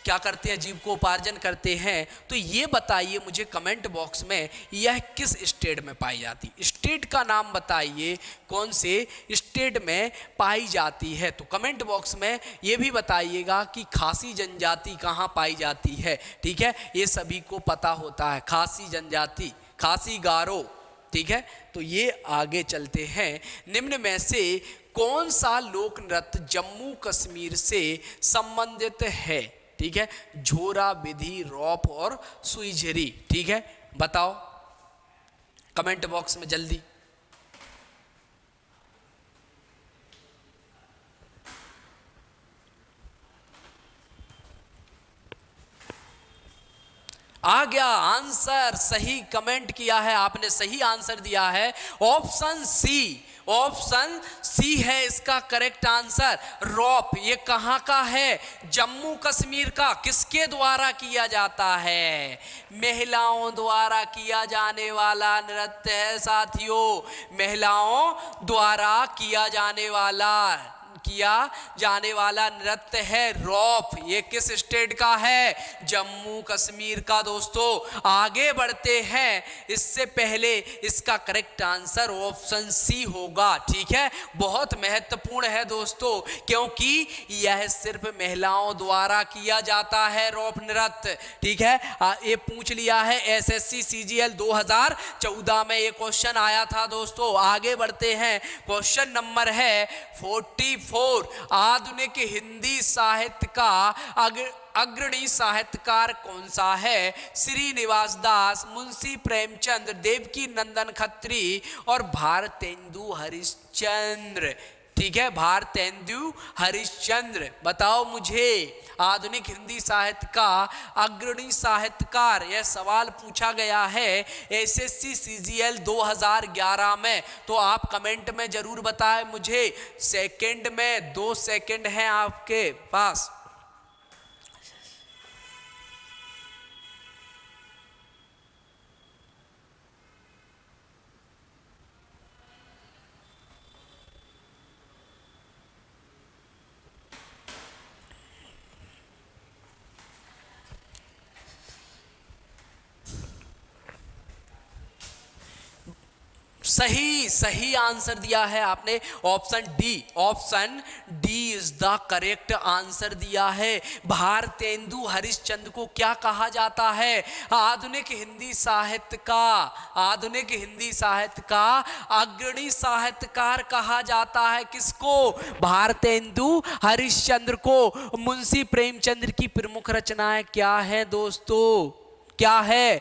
क्या करते हैं, जीविकोपार्जन करते हैं। तो ये बताइए मुझे कमेंट बॉक्स में, यह किस स्टेट में पाई जाती, स्टेट का नाम बताइए, कौन से स्टेट में पाई जाती है। तो कमेंट बॉक्स में ये भी बताइएगा कि खासी जनजाति कहाँ पाई जाती है। ठीक है, ये सभी को पता होता है, खासी जनजाति, खासी गारो। ठीक है, तो ये आगे चलते हैं। निम्न में से कौन सा लोक नृत्य जम्मू कश्मीर से संबंधित है। ठीक है, झोरा, विधि, रौप और सुईझरी। ठीक है, बताओ कमेंट बॉक्स में जल्दी। आ गया आंसर, सही कमेंट किया है आपने, सही आंसर दिया है ऑप्शन सी। ऑप्शन सी है इसका करेक्ट आंसर। रॉप ये कहाँ का है, जम्मू कश्मीर का। किसके द्वारा किया जाता है, महिलाओं द्वारा किया जाने वाला नृत्य है साथियों, महिलाओं द्वारा किया जाने वाला नृत्य है रॉप। ये किस स्टेट का है, जम्मू कश्मीर का। दोस्तों आगे बढ़ते हैं, इससे पहले इसका करेक्ट आंसर ऑप्शन सी होगा। ठीक है, बहुत महत्वपूर्ण है दोस्तों, क्योंकि यह सिर्फ महिलाओं द्वारा किया जाता है रॉप नृत्य। ठीक है, ये पूछ लिया है एसएससी सीजीएल 2014 में ये क्वेश्चन आया था दोस्तों। आगे बढ़ते हैं, क्वेश्चन नंबर है 44। आधुनिक हिंदी साहित्य का अग्रणी साहित्यकार कौन सा है। श्रीनिवास दास, मुंशी प्रेमचंद, देवकी नंदन खत्री और भारतेंदु हरिश्चंद्र। ठीक है, भारतेंदु हरिश्चंद्र। बताओ मुझे आधुनिक हिंदी साहित्य का अग्रणी साहित्यकार, यह सवाल पूछा गया है एसएससी सीजीएल 2011 में। तो आप कमेंट में जरूर बताएं मुझे। सेकंड में 2 सेकंड हैं आपके पास। सही आंसर दिया है आपने, option D is the correct answer दिया है। भारतेंदु हरिश्चंद्र को क्या कहा जाता है, आधुनिक हिंदी साहित्य का अग्रणी साहित्यकार कहा जाता है। किसको, भारतेंदु हरिश्चंद्र को। मुंशी प्रेमचंद्र की प्रमुख रचनाएं क्या है दोस्तों, क्या है,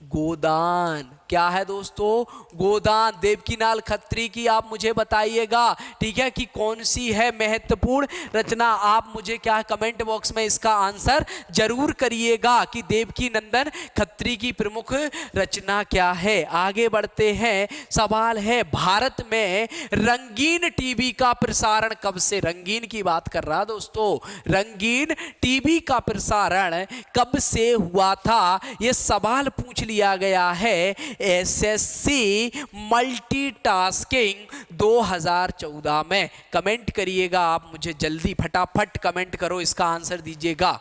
गोदान। क्या है दोस्तों, गोदान। देवकीनाल खत्री की आप मुझे बताइएगा, ठीक है, कि कौन सी है महत्वपूर्ण रचना। आप मुझे क्या कमेंट बॉक्स में इसका आंसर जरूर करिएगा कि देवकी नंदन खत्री की प्रमुख रचना क्या है। आगे बढ़ते हैं, सवाल है भारत में रंगीन टीवी का प्रसारण कब से, रंगीन की बात कर रहा दोस्तों, रंगीन टीवी का प्रसारण कब से हुआ था, यह सवाल पूछ लिया गया है एसएससी मल्टीटास्किंग 2014 में। कमेंट करिएगा आप मुझे जल्दी, फटाफट कमेंट करो, इसका आंसर दीजिएगा।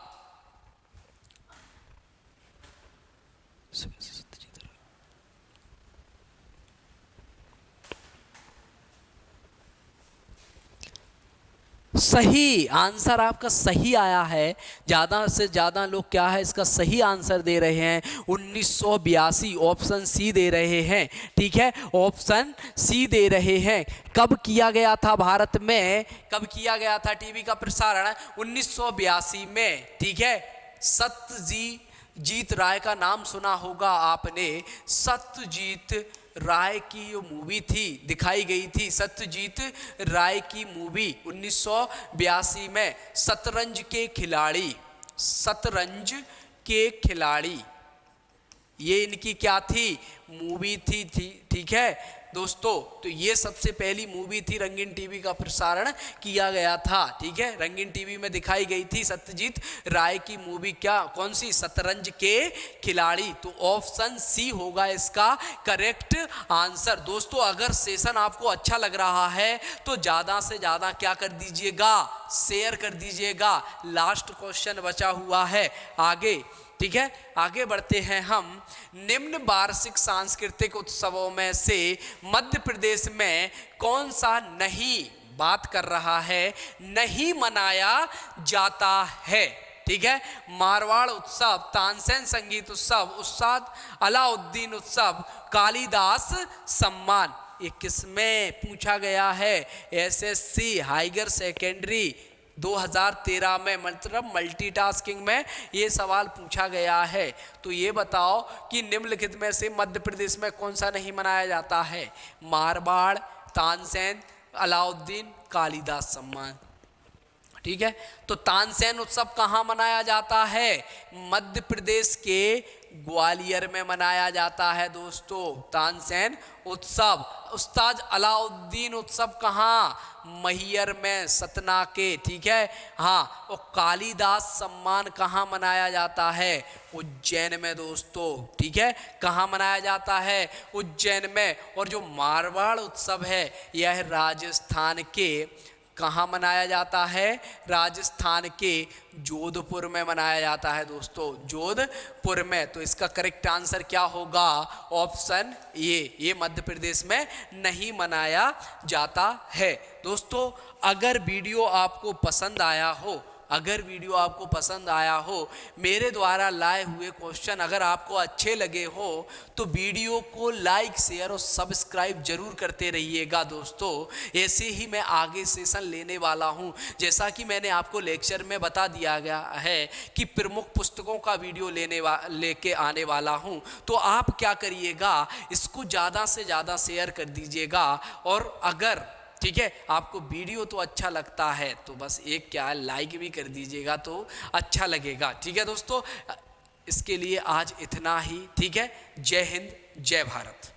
सही आंसर आपका सही आया है। ज़्यादा से ज़्यादा लोग क्या है इसका सही आंसर दे रहे हैं, 1982 ऑप्शन सी दे रहे हैं। ठीक है, ऑप्शन सी दे रहे हैं। कब किया गया था भारत में, कब किया गया था टीवी का प्रसारण, 1982 में। ठीक है, सत्यजीत राय का नाम सुना होगा आपने। सत्यजीत राय की जो मूवी थी, दिखाई गई थी, सत्यजीत राय की मूवी 1982 में। शतरंज के खिलाड़ी ये इनकी क्या थी, मूवी थी, ठीक है दोस्तों। तो ये सबसे पहली मूवी थी, रंगीन टीवी का प्रसारण किया गया था, ठीक है। रंगीन टीवी में दिखाई गई थी सत्यजीत राय की मूवी, क्या कौन सी, शतरंज के खिलाड़ी। तो ऑप्शन सी होगा इसका करेक्ट आंसर। दोस्तों अगर सेशन आपको अच्छा लग रहा है तो ज़्यादा से ज़्यादा क्या कर दीजिएगा, शेयर कर दीजिएगा। लास्ट क्वेश्चन बचा हुआ है आगे, ठीक है। आगे बढ़ते हैं हम। निम्न वार्षिक सांस्कृतिक उत्सवों में से मध्य प्रदेश में कौन सा नहीं, बात कर रहा है, नहीं मनाया जाता है, ठीक है। मारवाड़ उत्सव, तानसेन संगीत उत्सव, उस्ताद अलाउद्दीन उत्सव, कालिदास सम्मान। ये किसमें पूछा गया है, एसएससी हाईगर सेकेंडरी 2013 में, मतलब मल्टीटास्किंग में ये सवाल पूछा गया है। तो ये बताओ कि निम्नलिखित में से मध्य प्रदेश में कौन सा नहीं मनाया जाता है, मारवाड़, तानसेन, अलाउद्दीन, कालिदास सम्मान, ठीक है। तो तानसेन उत्सव कहाँ मनाया जाता है, मध्य प्रदेश के ग्वालियर में मनाया जाता है दोस्तों, तानसेन उत्सव। उस्ताद अलाउद्दीन उत्सव कहाँ, मैहर में, सतना के, ठीक है। हाँ, और कालिदास सम्मान कहाँ मनाया जाता है, उज्जैन में दोस्तों, ठीक है। कहाँ मनाया जाता है, उज्जैन में। और जो मारवाड़ उत्सव है यह राजस्थान के, कहाँ मनाया जाता है, राजस्थान के जोधपुर में मनाया जाता है दोस्तों, जोधपुर में। तो इसका करेक्ट आंसर क्या होगा, ऑप्शन ये मध्य प्रदेश में नहीं मनाया जाता है। दोस्तों अगर वीडियो आपको पसंद आया हो, अगर वीडियो आपको पसंद आया हो, मेरे द्वारा लाए हुए क्वेश्चन अगर आपको अच्छे लगे हो तो वीडियो को लाइक, शेयर और सब्सक्राइब जरूर करते रहिएगा दोस्तों। ऐसे ही मैं आगे सेशन लेने वाला हूं। जैसा कि मैंने आपको लेक्चर में बता दिया गया है कि प्रमुख पुस्तकों का वीडियो लेके आने वाला हूं। तो आप क्या करिएगा, इसको ज़्यादा से ज़्यादा शेयर कर दीजिएगा। और अगर, ठीक है, आपको वीडियो तो अच्छा लगता है तो बस एक क्या लाइक भी कर दीजिएगा तो अच्छा लगेगा, ठीक है दोस्तों। इसके लिए आज इतना ही, ठीक है। जय हिंद, जय भारत।